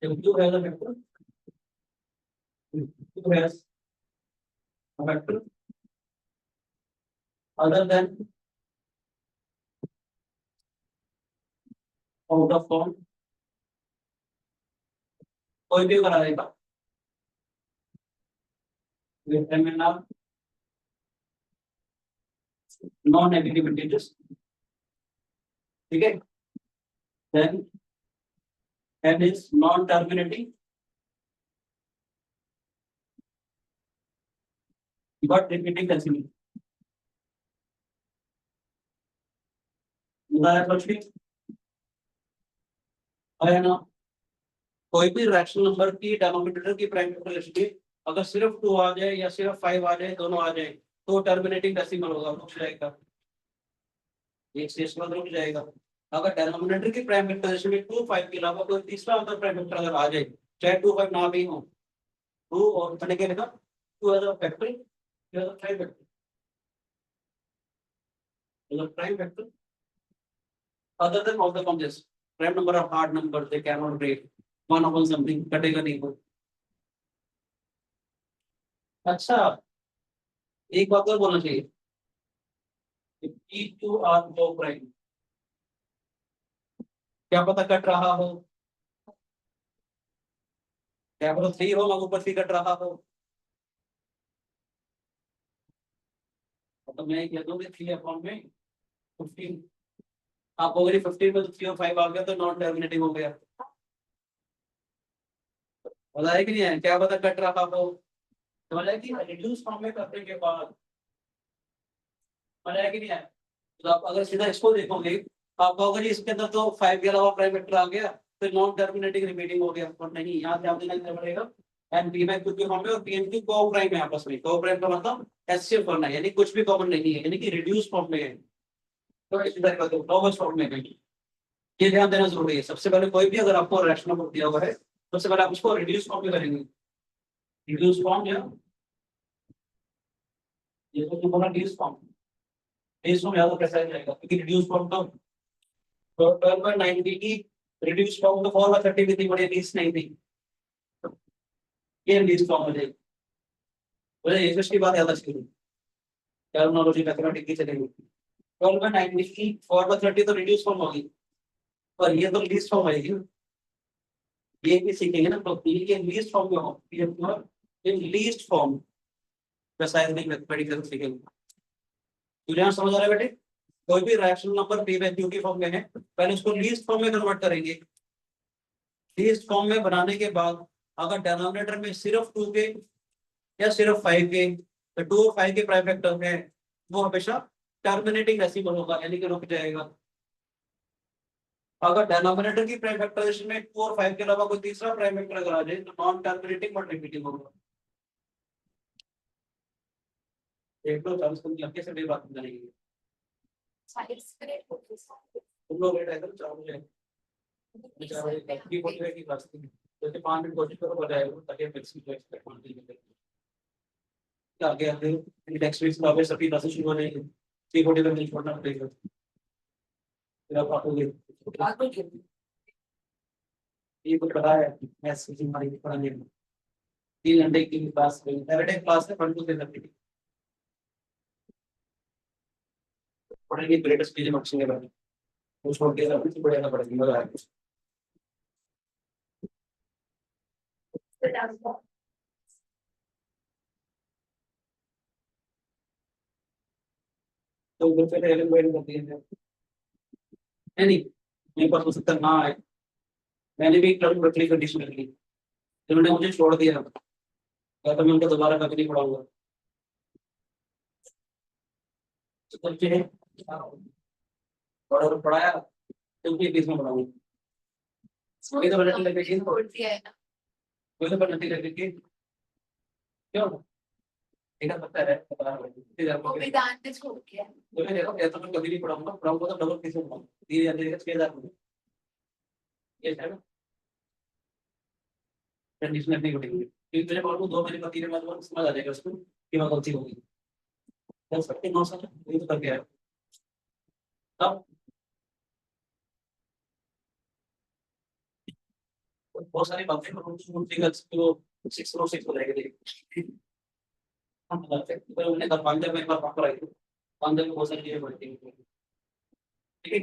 जब 2 है factor 2 has a factor other than out of form, कोई भी बना देगा नॉन नेगेटिव इंटीजर्स, ठीक है। Then n is non terminating but repeating decimal। है ना, कोई भी रैशनल नंबर की डिनोमिनेटर की प्राइम फैक्टराइजेशन में अगर सिर्फ 2 आ जाए या सिर्फ 5 आ जाए, दोनों आ जाए तो टर्मिनेटिंग डेसिमल होगा, रुक जाएगा एक स्टेज पर रुक जाएगा। अगर डिनोमिनेटर की प्राइम फैक्टराइजेशन में 2 5 के अलावा कोई तीसरा अंतर प्राइम फैक्टर अगर आ जाए, चाहे 2 5 ना भी हो, 2 और मैंने क्या लिखा 2 as a factor as a prime factor as a prime factor other than of the form this prime number of hard numbers they cannot break one upon something कटेगा नहीं वो। अच्छा, एक बात और बोलना चाहिए, P2R दो प्राइम क्या पता कट रहा हो, क्या पता 3 हो मगर ऊपर 3 कट रहा हो, तो मैं कह दूंगी 3 अपॉन में 15, आप अगर 15 में 3 और 5 आ गया तो नॉन टर्मिनेटिंग हो गया। पता है कि नहीं है, क्या पता कट रहा हो, समझ आया कि रिड्यूस फॉर्म में करने के बाद समझ आया कि नहीं है। तो आप अगर सीधा इसको देखोगे आप कहोगे जी इसके अंदर तो 5 के अलावा प्राइम वेक्टर आ गया फिर नॉन टर्मिनेटिंग रिपीटिंग हो गया, और नहीं, यहाँ ध्यान देना पड़ेगा एंड पी में कुछ भी फॉर्म में और पीएन की को प्राइम है आपस में, को प्राइम का मतलब एचसीएफ करना है यानी कुछ भी कॉमन नहीं है, यानी कि रिड्यूस फॉर्म में है तो इस तरह का तो नॉर्मल फॉर्म में है। ये ध्यान देना जरूरी है। सबसे पहले कोई भी अगर आपको रैशनल नंबर दिया हुआ है सबसे पहले आप उसको रिड्यूस फॉर्म में करेंगे, रिड्यूस फॉर्म या ये तो बोला रिड्यूस फॉर्म, रिड्यूस फॉर्म याद कैसे आ जाएगा क्योंकि रिड्यूस फॉर्म का 12/90 की रिड्यूस फॉर्म तो 4/30 भी थी, बड़ी रीस नहीं थी, ये रिड्यूस फॉर्म हो जाएगी। मुझे ये की बात याद रखनी है, टर्मिनोलॉजी मैथमेटिक्स की चलेगी। 12/90 की 4/30 तो रिड्यूस फॉर्म होगी और ये तो लीस्ट फॉर्म आएगी, ये भी सीखेंगे ना, तो ये लीस्ट फॉर्म में हो, ये लीस्ट फॉर्म प्रिसाइजली मैथमेटिक्स सीखेंगे। तुझे यहाँ समझ आ रहा है बेटे, कोई भी रैशनल नंबर p/q की फॉर्म में है पहले उसको लीस्ट फॉर्म में कन्वर्ट करेंगे, लीस्ट फॉर्म में बनाने के बाद अगर डिनोमिनेटर में सिर्फ 2 के या सिर्फ 5 के तो 2 और 5 के प्राइम फैक्टर है वो हमेशा टर्मिनेटिंग डेसिमल होगा यानी कि रुक जाएगा। अगर डिनोमिनेटर की प्राइम फैक्टराइजेशन में 2 और 5 के अलावा कोई तीसरा प्राइम फैक्टर अगर आ जाए तो नॉन टर्मिनेटिंग बट रिपीटिंग होगा। एक तो 40 को लड़के से भी बात करेंगे। 40 मिनट हो गए सारे। तुम लोग लेट आए थे 4 बजे, 4 बजे की 40 की क्लास थी, तो 5 मिनट कोशिश करो बताएगा ताकि फिक्स की एक्सपेक्ट कर लीजिए। आगे आगे नेक्स्ट वीक में सभी क्लासेस शुरू हो जाएंगी, 3:40 तक नहीं छोड़ना पड़ेगा। फिर आप आओगे क्लास में ये कुछ पता है मैथ्स की हमारी पढ़ाने में 3 घंटे की क्लास है, सैटरडे क्लास है 1 to 3:30 पढ़ेंगे। ग्रेटेस्ट चीजें मक्सी के बारे में वो छोड़ के सब कुछ पढ़ाना पड़ेगा, मजा आएगा। तो वो फिर एलन वेट करती है नहीं, मेरे पास हो सकता ना आए। मैंने भी क्लब रखने की कंडीशन रखी, तो उन्होंने मुझे छोड़ दिया, या तो मैं उनको दोबारा कभी नहीं पढ़ाऊंगा। तो तब जो है और पढ़ाया तो उनकी फीस में पढ़ाऊंगा। कोई तो पेनल्टी लगेगी ना, छोड़ दिया है ना। कोई तो पेनल्टी लगेगी क्यों? एक पता है बता रहा हूँ वो वेदांत ने छोड़ दिया है। तो मैं देखो ऐसा मैं कभी नहीं पढ़ाऊंगा तो डबल फीस में पढ़ाऊंगा 3,000 ये है ना कंडीशन नहीं घटेगी, क्योंकि मेरे पास 2 महीने का 3 महीने बाद समझ आ जाएगा उसको कि मैं गलती होगी। कर सकते 9 साल ये तो करके आया तब बहुत सारी बातें तो 6 हो जाएगी। हम बताते हैं पर उन्हें कर पांडे में एक बार प्रॉपर आई थी, पांडे में बहुत सारी चीजें बढ़ती हैं। ठीक है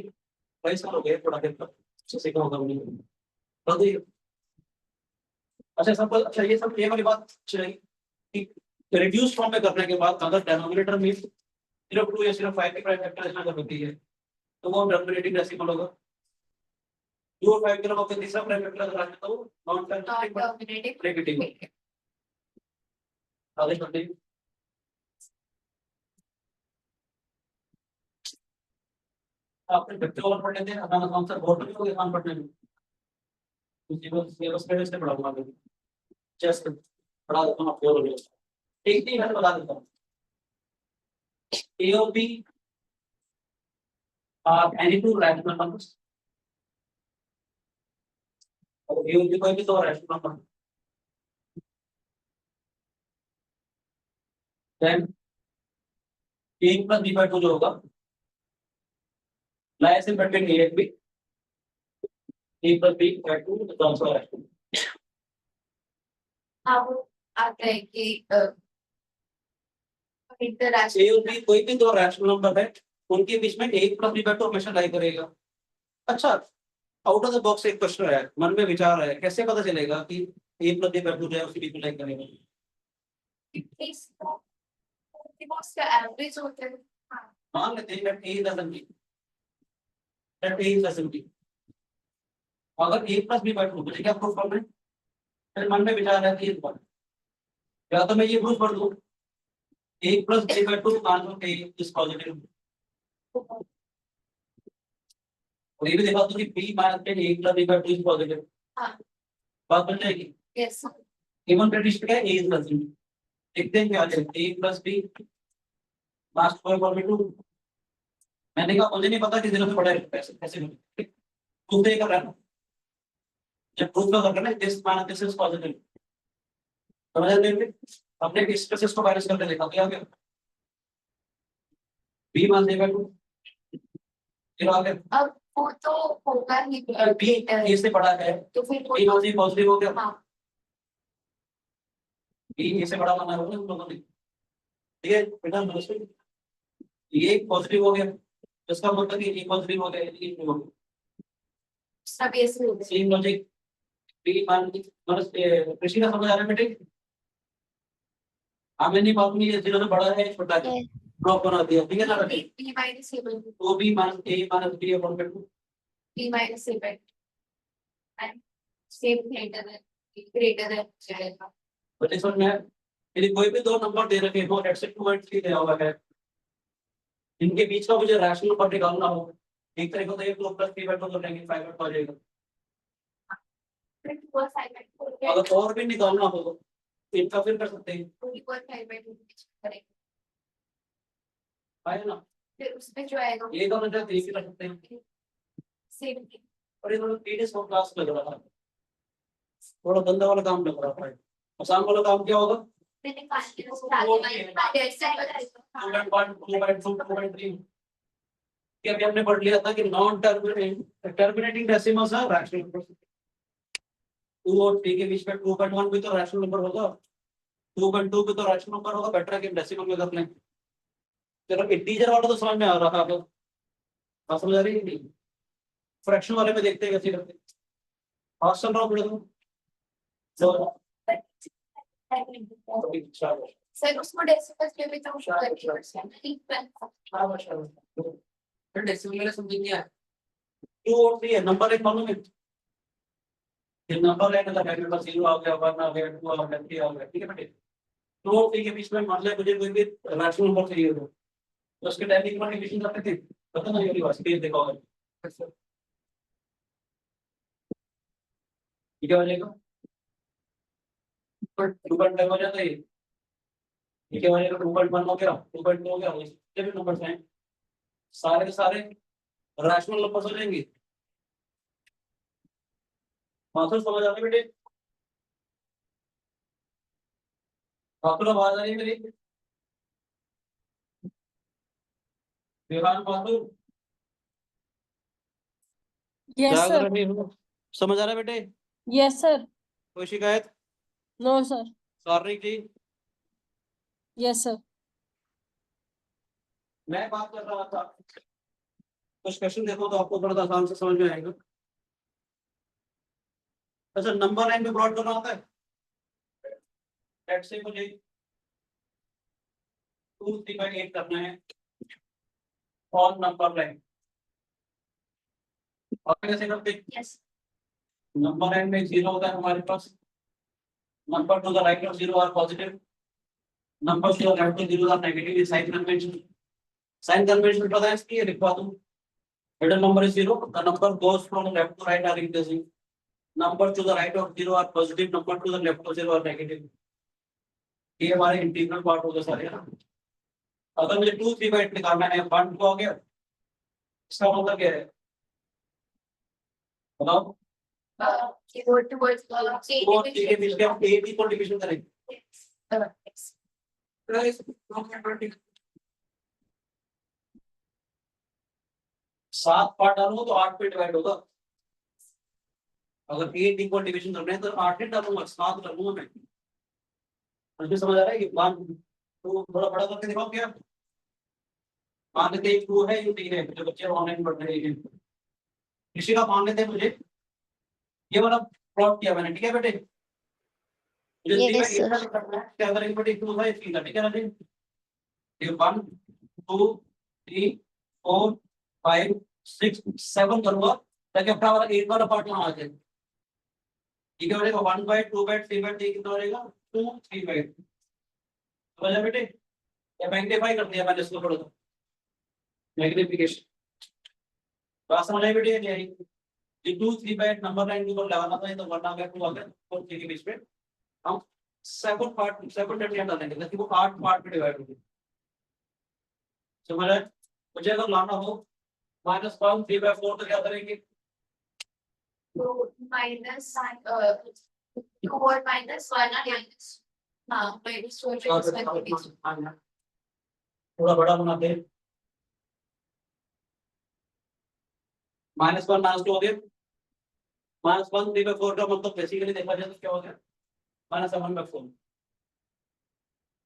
कई साल हो गए थोड़ा देर तक सीखा होगा उन्हें तो ये अच्छा सब अच्छा ये सब ये वाली बात चली कि रिड्यूस फॉर्म में करने के बाद अगर डिनोमिनेटर में सिर्फ 2 या सिर्फ 5 की प्राइम फैक्टराइजेशन अगर होती है तो वो टर्मिनेटिंग डेसिमल होगा। 2 और 5 के अलावा कोई तीसरा प्राइम फैक्टर अगर आ जाए तो वो non terminating but terminating repeating होगा। आगे बढ़ते हैं। आपने बच्चे और पढ़ लेते हैं अपना कौन सा बहुत नहीं हो गया काम पढ़ने में सिलेबस में से पढ़ाऊंगा मैं जस्ट पढ़ा देता हूँ आपको और एक नहीं मैं बता देता हूँ A और B are any two rational numbers और A और B कोई भी 2 rational number then A plus B by 2 जो होगा lies in between A and B, A plus B by 2 is also rational। अब आता है कि A और B कोई भी 2 रैशनल नंबर है उनके बीच में A plus B by 2 हमेशा लाई करेगा। अच्छा आउट ऑफ द बॉक्स एक प्रश्न है मन में विचार है कैसे पता चलेगा कि A plus B by 2 जो है उसके बीच में लाई करेगा? एवरेज होता है। मान लेते हैं that A is less than B, that A is less than B, अगर A plus B by 2 मुझे क्या प्रूफ करना है? मेरे मन में विचार है कि या तो मैं ये प्रूफ कर दूं A plus B by 2 मानो A is पॉजिटिव और ये भी देखा तो कि B minus A plus B by 2 is positive. हाँ बात बन जाएगी। यस गिवन कंडीशन क्या है A is less than B, देखते हैं क्या आ जाएगा A plus B लास्ट कोई पॉजिटिव। मैंने कहा मुझे नहीं पता कि दिनों में पड़ा है कैसे कैसे प्रूफ नहीं कर रहा है जब प्रूफ कर रहा है this minus this is positive समझ रहे हैं अपने इस स्ट्रेसेस को माइनस करके देखा क्या गया B मान देगा 2 फिर आ गया अब वो तो होगा ही B A से बड़ा है तो फिर A मान पॉजिटिव हो गया। हाँ B A से बड़ा माना होगा ना लोगों ने, ठीक है बेटा नमस्ते ये पॉजिटिव हो गया इसका मतलब कि A पॉजिटिव हो गया ये हो गया सब ऐसे होगा। सेम लॉजिक B मान मतलब कृषि का समझ आ रहा है बेटे? हमें नहीं मालूम ये 0 से बड़ा है छोटा है ड्रॉप बना दिया ठीक है ना बेटे? B minus A by 2 तो B minus A minus B upon में 2 B minus A by 2 and same greater than जाएगा। बच्चे समझ में आया? यदि कोई भी 2 नंबर दे रखे हो x 2 और 3 दिया हुआ है इनके बीच का मुझे रैशनल नंबर निकालना हो एक तरीके से 2 + 3 बाय 2 कर लेंगे 5 बाय 2 आ जाएगा। फिर 2 और 5 बाय 4 अगर और भी निकालना हो तो इनका फिर कर सकते हैं, 2 और 5 बाय 2 करेंगे। है ना। फिर उसमें जो आएगा ये दोनों जो 3 भी कर सकते हैं। Same thing. और ये दोनों टीडीएस और क्लास लग रहा है, थोड़ा गंदा वाला काम लग रहा है। आसान वाला काम क्या होगा? मैंने काट के उसको आगे वाले ऐसे बताया 2.1 2.2 2.3 कि अभी हमने पढ़ लिया था कि नॉन टर्मिनेटिंग डेसिमल्स है रैशनल नंबर। 2 और 3 के बीच में 2.1 भी तो रैशनल नंबर होगा, 2.2 भी तो रैशनल नंबर होगा। बेटर है कि डेसिमल में कर लें। चलो इंटीजर वाला तो समझ में आ रहा है, बात समझ आ रही है नहीं? फ्रैक्शन वाले में देखते हैं कैसे करते हैं। आज चल रहा हूँ तो सर उसको डेसिमल्स में भी तो ठीक है। फिर डेसिमल में समझेंगे यार। 2 और 3 है, नंबर एक मालूम है, ये नंबर है मतलब है मेरे 0 आ गया 1 आ गया 2 आ गया 3 आ गया, ठीक है बेटे। 2 और 3 के बीच में मान लिया मुझे कोई भी रैशनल नंबर चाहिए हो तो उसके टाइमिंग मल्टीप्लिकेशन करते थे, पता नहीं मेरी बात क्लियर देखा होगा। ठीक है बनेगा, पर 2.5 हो जाता है, ठीक है बनेगा 2.1 हो गया 2.2 हो गया, इसके भी नंबर्स हैं, सारे के सारे रैशनल नंबर्स हो जाएंगे। मात्र समझ आ रही बेटे? आपको आवाज आ रही है मेरी? विहान माथुर यस क्या कर सर। रहे हो? समझ आ रहा है बेटे? Yes sir. कोई शिकायत? No sir. सारी जी यस सर। मैं बात कर रहा था, कुछ क्वेश्चन देखो तो आपको थोड़ा आसान से समझ में आएगा। अच्छा नंबर लाइन में प्लॉट करना होता है, लेट्स से मुझे 2 3/8 करना है और नंबर लाइन, और कैसे करते हैं? यस नंबर लाइन में 0 होता है हमारे पास, number to the right of 0 are positive, number to the left of 0 are negative. Sign convention, sign convention पता है इसकी, लिखवा दूं। Middle number is 0, the number goes from left to right are increasing, number to the right of 0 are positive, number to the left of 0 are negative. ये हमारे integral part हो गए सारे ना। अगर मुझे 2 3/8 निकालना है, 1 2 आ गया, इसका मतलब क्या है बताओ? कीबोर्ड टुवर्ड्स और के बीच में हम ए बी को डिवीजन करेंगे। सात पार्ट डालूंगा तो 8 पे डिवाइड होगा। अगर ए बी को डिवीजन करना है तो 8 नहीं डालूंगा, 7 डालूंगा मैं। मुझे समझ आ रहा है कि 1 2 थोड़ा बड़ा करके दिखाओ क्या? मान लेते हैं 2 है, ये 3 है, जो बच्चे ऑनलाइन पढ़ रहे हैं इसी का मान लेते हैं। मुझे ये वाला प्लॉट किया मैंने, ठीक है बेटे? मुझे Yes, 3/8 sir. करना है, क्या करेंगे बेटे? 2 है 3 का, ठीक है ना जी? ये 1 2 3 4 5 6 7 करूंगा ताकि अपना वाला 8 वाला पार्ट वहां आ जाए। ठीक है बेटे? 1/2/3/3 कितना हो जाएगा? 2 3/2 समझा बेटे? या मैग्नीफाई कर दिया मैंने इसको थोड़ा सा, मैग्नीफिकेशन। बात समझ आई बेटे? क्या है ये 2 3/8 नंबर लाइन के ऊपर लगाना था, ये तो 1 आ गया 2 आ गया और 3 के बीच में हम 7 पार्ट 7 टर्मिनेट डालेंगे ताकि वो 8 पार्ट में डिवाइड हो जाए। समझ आए? मुझे अगर लाना हो -1 3/4 तो क्या करेंगे? तो माइनस 2 और -1 माइनस हाँ -2 थोड़ा बड़ा बनाते हैं, -1 -2 हो गया। -1 3/4 का मतलब बेसिकली देखा जाए तो क्या हो गया? -7/4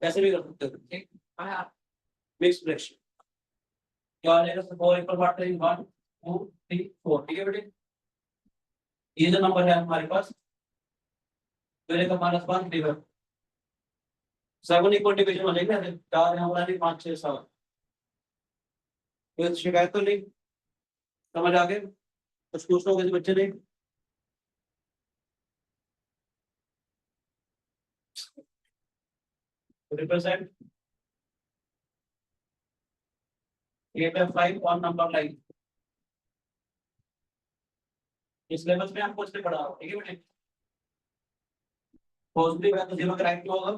ऐसे भी कर सकते हो, ठीक है? मिक्स फ्रैक्शन क्या आ जाएगा? 4 एक पर बांट करेंगे 1 2 3 4, ठीक है बेटे? ये जो नंबर है हमारे पास पहले का -1 3/4 7 इक्वल डिवीजन हो जाएगा, 4 यहाँ वाला नहीं 5 6 7। कोई शिकायत तो नहीं? समझ आ गए? कुछ पूछ लो किसी बच्चे ने? रिप्रेजेंट 8/5 on number line, इस लेवल में आपको इससे पढ़ा हो, ठीक है बेटे। पॉजिटिव है तो 0 का राइट होगा,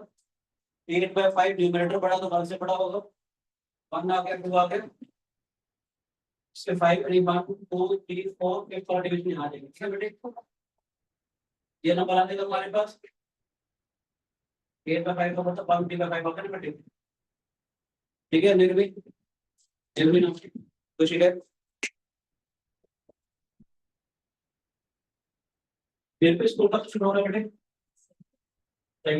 8/5 न्यूमरेटर बड़ा तो 1 से बड़ा होगा, 1 आ गया, 2 आ गया, इसके 5 यानी 1 2 3 4 फिर 4 डिवीजन यहाँ आ जाएंगे, ठीक है बेटे। ये नंबर आने का हमारे पास 8/5 का मतलब 1/5 होगा ना बेटे, ठीक है। निर्मी ना कुछ है फिर भी स्कूल का शुरू हो रहा है बेटे,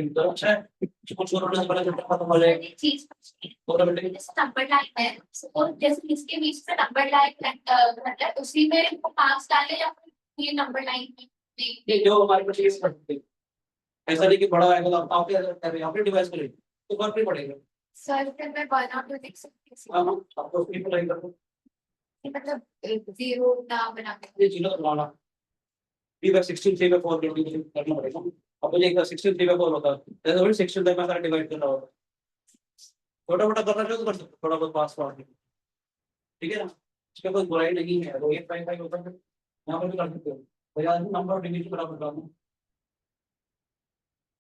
तो अच्छा है स्कूल शुरू होने से पहले जब तक खत्म हो जाए एक चीज तो बेटे। जैसे नंबर लाइन है और जैसे इसके बीच में नंबर लाइन है उसी में मार्क्स डाले या फिर ये नंबर लाइन में ये जो हमारे पास चीज पड़ती है, ऐसा नहीं कि बड़ा आएगा तो आप आपने डिवाइस करें तो फर्क नहीं पड़ेगा। सर फिर मैं 1 और 2 देख सकती हाँ हूँ आपको उसकी पढ़ाई करना, मतलब 0 ना बना के ये चीज़ बनाना 3/16 3/4 करना पड़ेगा। अब मुझे एक 16 3/4 होता है, जैसे वही 16 तक मैं सारा डिवाइड कर रहा होता, छोटा मोटा करना चाहिए तो कर सकते, थोड़ा बहुत पास पास, ठीक है ना, इसमें कोई बुराई नहीं है। तो 8/5 होता है यहाँ पर भी कर सकते हो, तो यार नंबर ऑफ डिवीजन बराबर कर दूँ,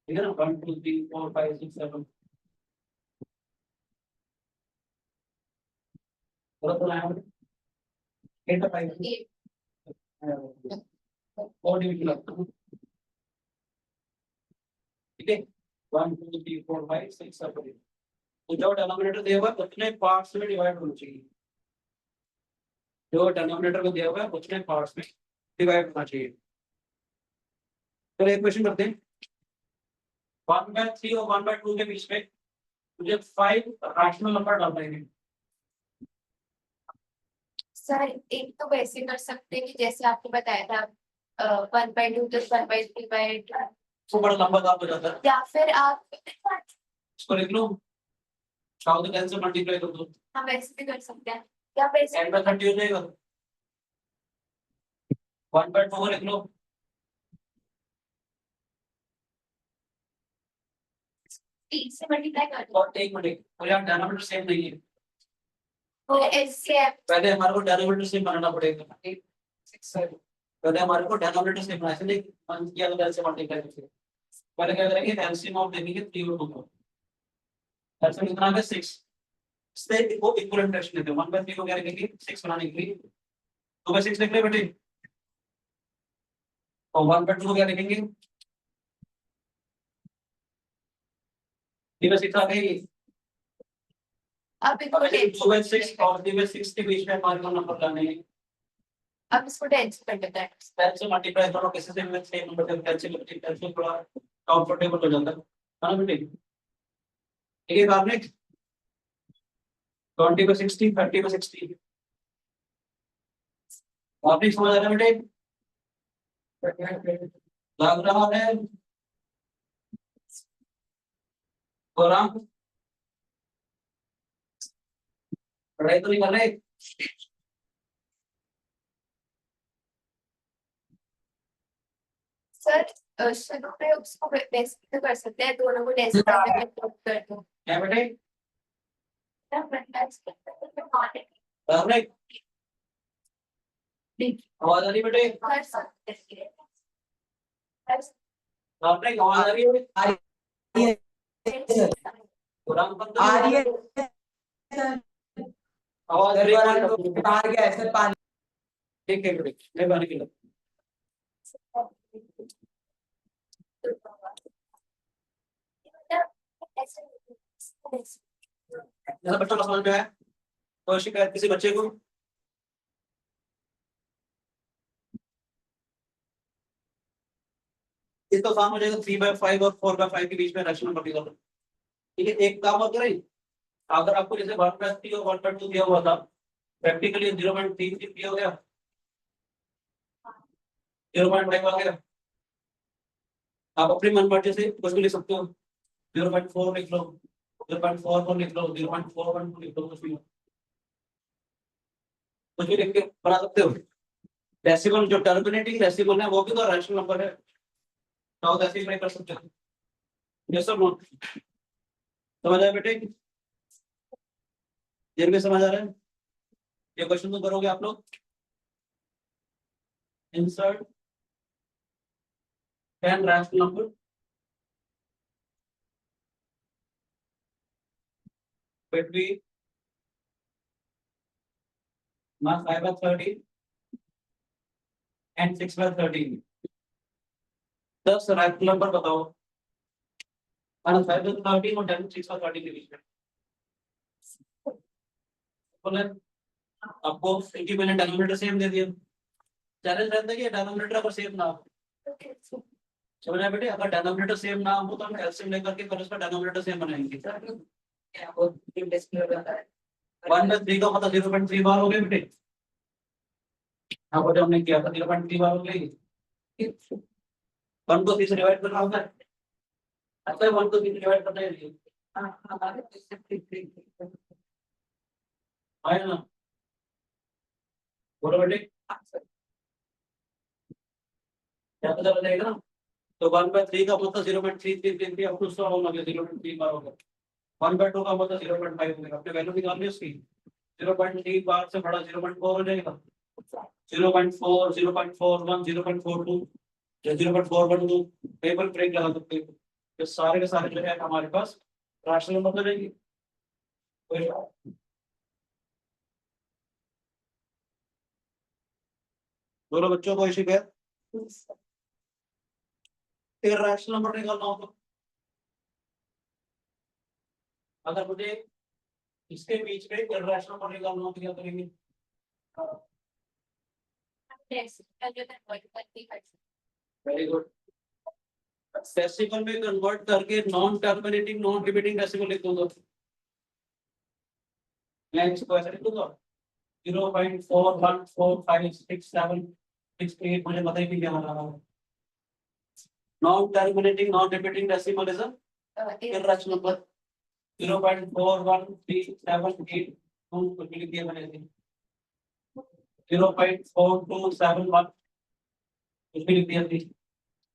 ठीक है ना, 1 2 3 4 5 6 7 बराबर तो लाया 8/5 और डिवीजन लगता है, ठीक है। 1 2 3 4 5 6 7 तो जो डिनोमिनेटर दिया हुआ है उतने पार्ट्स में डिवाइड होना चाहिए, जो डिनोमिनेटर को दिया हुआ है उतने पार्ट्स में डिवाइड होना चाहिए। चलो एक क्वेश्चन करते हैं, 1/3 और 1/2 के बीच में मुझे 5 रैशनल नंबर डालना है। सर एक तो वैसे कर सकते हैं कि जैसे आपने बताया था 1/2 + 1/3/2 तो बड़ा लंबा काम हो जाता है, या फिर आप इसको लिख लो, चाहो तो 10 से मल्टीप्लाई कर दो, हम वैसे भी कर सकते हैं या वैसे 10/30 हो जाएगा, 1/2 लिख लो, 3 से मल्टीप्लाई कर दो और एक मिनट और यार डिनोमिनेटर सेम नहीं है, तो ऐसे पहले हमारे को डिनोमिनेटर सेम बनाना पड़ेगा, 8 6 7 पहले हमारे को डिनोमिनेटर सेम बनाना है, इसलिए 1 किया तो 10 से मल्टीप्लाई करके पहले क्या करेंगे, एलसीएम ऑफ देखेंगे 3 और 2 को, एलसीएम कितना है 6, इससे वो इक्विवेलेंट फ्रैक्शन लेते हैं, 1/3 को क्या लिखेंगे 6 बनाने के लिए, 2/6 लिख रहे बेटे, और 1/2 को क्या लिखेंगे 3/6 आ गई। अब इसको अब 2/6 10 और 3/6 के बीच में हमारे को नंबर लाने हैं, अब इसको 10 कर देते हैं 10 से मल्टीप्लाई दोनों किसी से भी सेम नंबर से 10 से मल्टीप्लाई से थोड़ा कंफर्टेबल हो जाता है ना बेटे, ठीक है। आपने 20/60 30/60 आपने समझ आ रहा है बेटे, लग रहा है और आप पढ़ाई तो नहीं कर रहे, सर शुरू में उसको वैसे तो कर सकते हैं दोनों को डेसिमल में कन्वर्ट कर दो क्या बेटे कर आपने आवाज आ रही बेटे, सकते हैं आपने आवाज आ रही है आ रही है और आप बंद आ रही है है आवाज आ रही है, बाहर गया है सर पानी ठीक है बेटे मैं बाहर निकल जैसा बच्चों को समझ में आया तो शिकायत किसी बच्चे को, ये तो काम हो जाएगा 3/5 और 4/5 के बीच में रैशनल नंबर निकालो, ठीक है। एक काम और करें, अगर आपको जैसे 1/3 और 1/2 दिया हुआ था, प्रैक्टिकली 0.33 दिया हो गया, 0.5 आ गया, आप अपनी मनमर्जी से कुछ भी लिख सकते हो, 0.4 लिख लो, 0.44 लिख लो, 0.41 लिख लो, कुछ भी लिख के बना सकते हो। डेसिमल जो टर्मिनेटिंग डेसिमल है वो भी तो रैशनल नंबर है, तो ऐसे ही कर सकते हो, ये सब नोट समझ आया बेटे, देर में समझ आ रहा है, ये क्वेश्चन तो करोगे आप लोग, insert 10 rational number between 5/13 and 6/13. 10 rational number बताओ। और 5/13 और 6/13 के बीच में बोले आपको इक्विवेलेंट डिनोमिनेटर सेम दे दिया। चैलेंज रहता है कि डिनोमिनेटर अगर सेम ना हो, समझ रहे बेटे, अगर डिनोमिनेटर सेम ना हो तो हम एलसीएम लेकर के फिर उसका डिनोमिनेटर सेम बनाएंगे। 1/3 का मतलब 0.3 बार हो गए बेटे। यहाँ पर हमने किया था 0.3 बार हो गई। 1 को 3 से डिवाइड करना होता है। अच्छा 1 को 3 से डिवाइड करना है। आया ना, बोलो बेटे क्या पता बताएगा ना। तो 1/3 का मतलब 0.3333 अब कुछ तो होगा 0.3 बार होगा। 1/2 का मतलब 0.5 होगा। अपने वैल्यू निकाल ली उसकी। 0.3 बार से बड़ा 0.4 हो जाएगा। 0.4 0.41 0.42 या 0.412 पेपर ब्रेक लगा सकते हो। ये सारे के सारे जो है हमारे पास राशनल नंबर तो रहेगी। दोनों बच्चों को इसी पे इर्रेशनल नंबर निकालना हो तो अगर मुझे इसके बीच में इर्रेशनल नंबर निकालना हो तो क्या करेंगे? Very good. डेसिमल में कन्वर्ट करके non terminating non repeating decimal लिख दूंगा। मैं इसको ऐसे लिख दूंगा 0.41456768 मुझे पता ही नहीं क्या बना रहा है। Non terminating non repeating decimal is irrational number 0.41378 कुछ भी लिख दिया मैंने 0.4271 कुछ भी लिख दिया थी।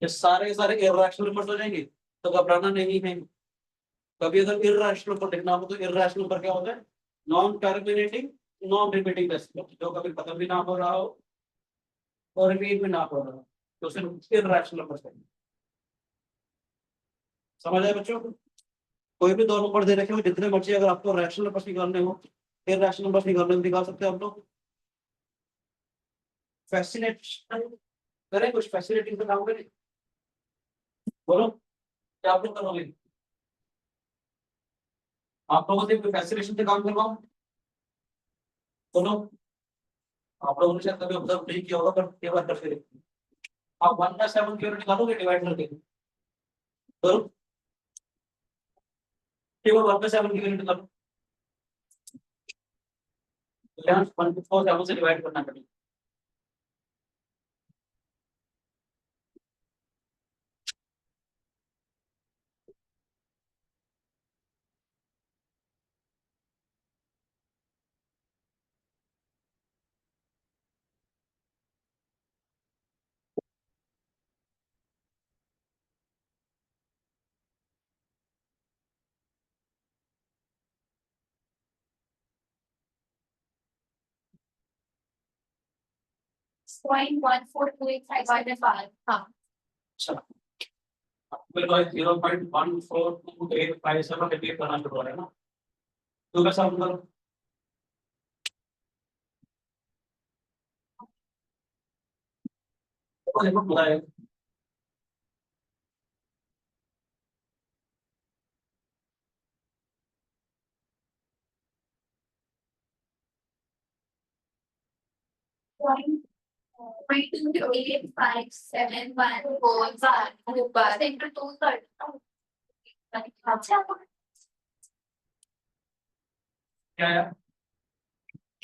ये सारे इर्रेशनल नंबर हो जाएंगे तो घबराना नहीं है। कभी अगर इर्रेशनल नंबर लिखना हो तो इर्रेशनल नंबर क्या होता है? Non terminating non repeating decimal जो कभी खत्म भी ना हो रहा हो और रिपीट भी ना हो रहा हो तो सिर्फ इर्रेशनल नंबर चाहिए। समझ आए बच्चों? कोई भी दो नंबर दे रखे हो जितने मर्जी, अगर आपको रैशनल नंबर निकालने हो इर्रेशनल नंबर निकालने में निकाल सकते हैं आप लोग। फैसिनेट करें, कुछ फैसिलिटिंग पे काम करें। बोलो क्या आप लोग करोगे? आप लोगों से कोई फैसिलिटेशन पे काम करवाओ। बोलो आप लोगों ने शायद कभी ऑब्जर्व नहीं किया होगा पर एक बार करके देखिए। आप 1/7 क्यों निकालोगे डिवाइड करके? बोलो केवल 1/7 की यूनिट निकालो। 1/4 से डिवाइड करना पड़ेगा। Point 14285 हाँ अच्छा फिर 0.14287 रिपीट करना शुरू हो रहा है ना। तो कैसा होगा? तो देखो पूरा है 0.285714 into 230 अच्छा क्या है?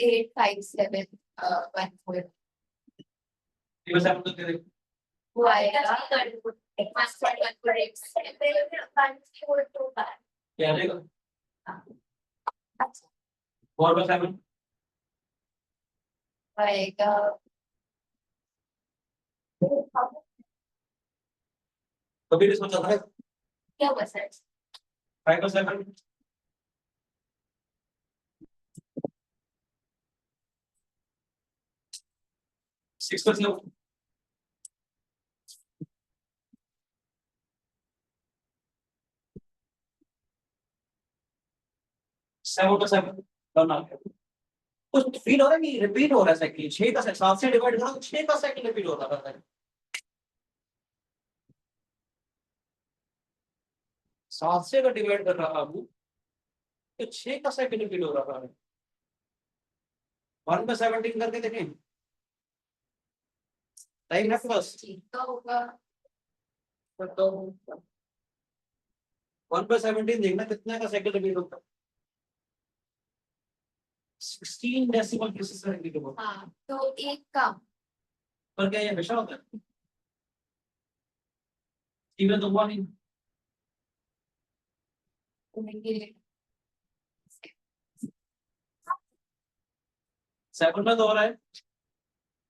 85714 ये वैसे आप लोग दे देखो वो आएगा 1.148 क्या आ जाएगा? अच्छा 4/7 आएगा कभी नहीं सोचा था। क्या हुआ सर 5/7 6/7 7 पे 7 बना गया। कुछ फील हो रहा है कि रिपीट हो रहा है साइकिल, 6 का 7 से डिवाइड करो तो 6 का साइकिल रिपीट हो रहा है। 7 से अगर डिवाइड कर रहा हूँ तो 6 का साइकिल रिपीट हो रहा है। 1 पे 17 करके देखें, टाइम है प्लस ठीक होगा। तो 1 पे 17 देखना कितने का साइकिल रिपीट होता है। 16 डेसिमल प्लेसेस का रिपीट होगा। हाँ तो एक काम पर क्या ये हमेशा होता है? इवन तो हुआ नहीं। करेंगे। 7 में तो हो रहा है,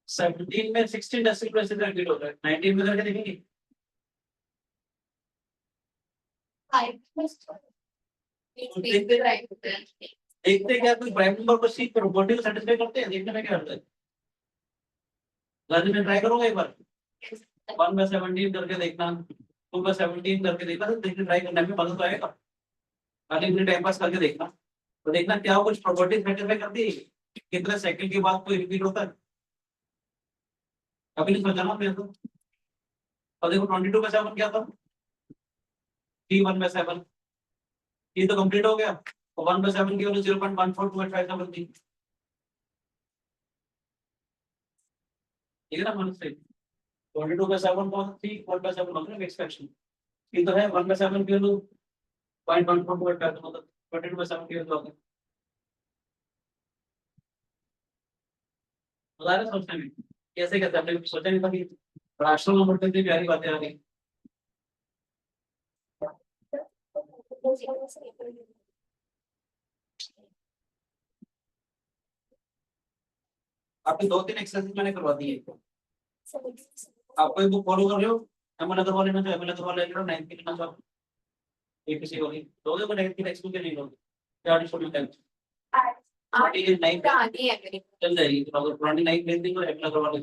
17 में 16 डेसिमल प्लेसेस का रिपीट होता है। 19 में करके देखेंगे। 5 plus 12 देखते देखते क्या कोई प्राइम नंबर को सी प्रॉपर्टी को सेटिस्फाई करते हैं, देखने में क्या होता है। लर्निंग में ट्राई करोगे एक बार। 1 में 17 करके देखना, 2 में 17 करके देखना, तो देखने ट्राई करने में मजा तो आएगा। खाली अपने टाइम पास करके देखना, तो देखना क्या कुछ प्रॉपर्टी सेटिस्फाई करती है, कितने सेकंड के बाद कोई रिपीट होता है। कभी नहीं सोचा ना आपने तो। और देखो 22 में 7 क्या था, 1 में 7 ये तो कंप्लीट हो गया। और 1 में 7 की वैल्यू 0.142857 थी। ठीक है ना मन से। 22 में 7 कौन थी, 1 में 7 मतलब एक्सपेक्शन ये तो है। 1 में 7 की वैल्यू 0.1428 मतलब 22 में 7 की वैल्यू होगी। बता रहे सोचने में कैसे कैसे हमने सोचा नहीं था कि राष्ट्रीय नंबर पे इतनी प्यारी बातें आ गई। आपकी 2-3 एक्सरसाइज मैंने करवा दी है। आपको ये बुक फॉलो कर रहे हो, एमएल अग्रवाल लेना चाहो, एमएल अग्रवाल ले लो। 9 की लेना चाहो एपीसी होगी, दोगे को 9 की टेक्स्ट बुक के नहीं लोगे। क्या डिस्ट्रीब्यूट टाइम्स ठीक है 9 पुरानी है मेरी। चल जाएगी। तो अगर पुरानी 9 ले देंगे एमएल अग्रवाल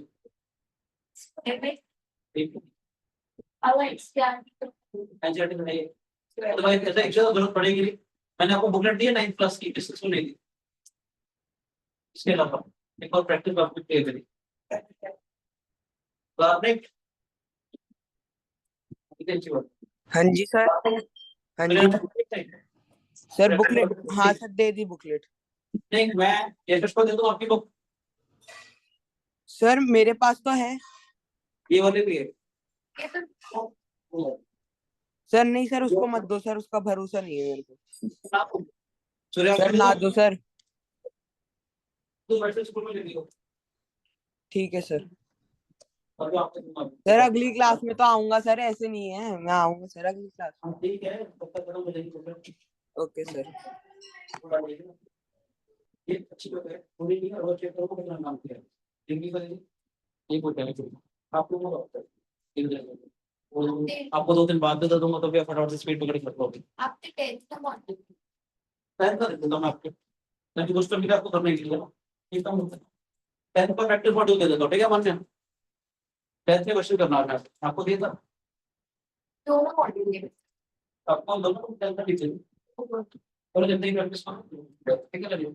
ठीक है। एनसीईआरटी में नहीं है तो भाई ऐसा एक्स्ट्रा जरूरत पड़ेगी नहीं। मैंने आपको बुकलेट दी है 9 प्लस की, डिस्कस नहीं दी। इसके अलावा एक और प्रैक्टिस आपको दे देनी। तो आपने हाँ जी सर। हाँ जी सर, बुकलेट हाँ सर दे दी बुकलेट। नहीं मैं यशस को दे दूं आपकी बुक। सर मेरे पास तो है। ये वाले भी है। ये तो सर नहीं सर, उसको मत दो सर, उसका भरोसा नहीं है मेरे को। सूर्या सर ना दो सर। तो वैसे स्कूल में ले लियो। ठीक है सर। और आपको सर अगली क्लास में तो आऊंगा सर, ऐसे नहीं है, मैं आऊंगा सर अगली क्लास में। ठीक है तब तक करो मुझे ओके सर। ये अच्छी बात है पूरी नहीं और चेक करो कितना नाम किया डिग्री का ये कोई है आपको आपको 2 दिन बाद दे दूंगा तो फिर फटाफट से स्पीड पकड़ कर लोगे। आपके 10th का मॉडल टेंथ का देता हूं मैं आपको, ताकि कुछ तो मिला आपको करने के लिए ठीक है। 10th का प्रैक्टिस मॉड्यूल दे देता हूं ठीक है। मान्य 10th के क्वेश्चन करना है आपको दिया था। दोनों मॉडल है। आपको दोनों 10th का टीचर और जल्दी ही प्रैक्टिस करो ठीक है। चलिए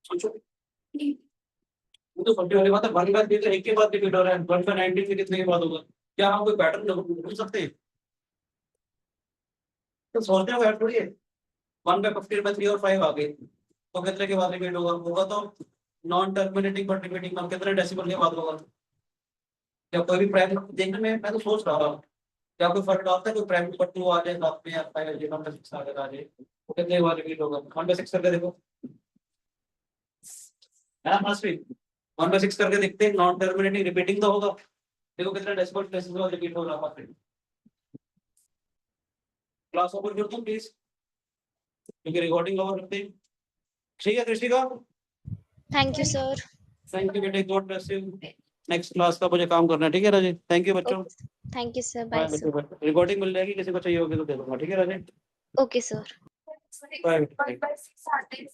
सोचो वो तो फटी वाली बात है। 1 बार देख एक के बाद रिपीट हो रहा है। 1 का 19 से कितने के बाद होगा, क्या हम कोई पैटर्न ढूंढ सकते हैं? तो सोचते हो यार थोड़ी है। 1 पे 15 में 3 और 5 आ गए तो कितने के बाद रिपीट होगा तो नॉन टर्मिनेटिंग बट रिपीटिंग मतलब कितने डेसिमल के बाद होगा। क्या कोई भी प्राइम देखने में मैं तो सोच रहा था क्या कोई फर्क डालता है, कोई प्राइम नंबर 2 आ जाए साथ में या 5 आ जाए 1 पे 6 आ जाए तो कितने के बाद रिपीट होगा। 1 पे 6 करके देखो है ना फर्स्ट वीक 1 पे 6 करके देखते हैं। नॉन टर्मिनेटिंग रिपीटिंग तो होगा, देखो कितने डेसिमल प्लेसेस में रिपीट हो रहा है। क्लास ओपन कर दूं प्लीज क्योंकि रिकॉर्डिंग ओवर करते हैं। ठीक है Krishnika thank you sir. Thank you बेटे god bless you. Next class का मुझे काम करना है ठीक है राजे। थैंक यू बच्चों। Thank you sir. Bye bye sir. बेटे रिकॉर्डिंग मिल जाएगी किसी को चाहिए होगी तो दे दूंगा ठीक है राजे। Okay sir. Right. 1/6 आते हैं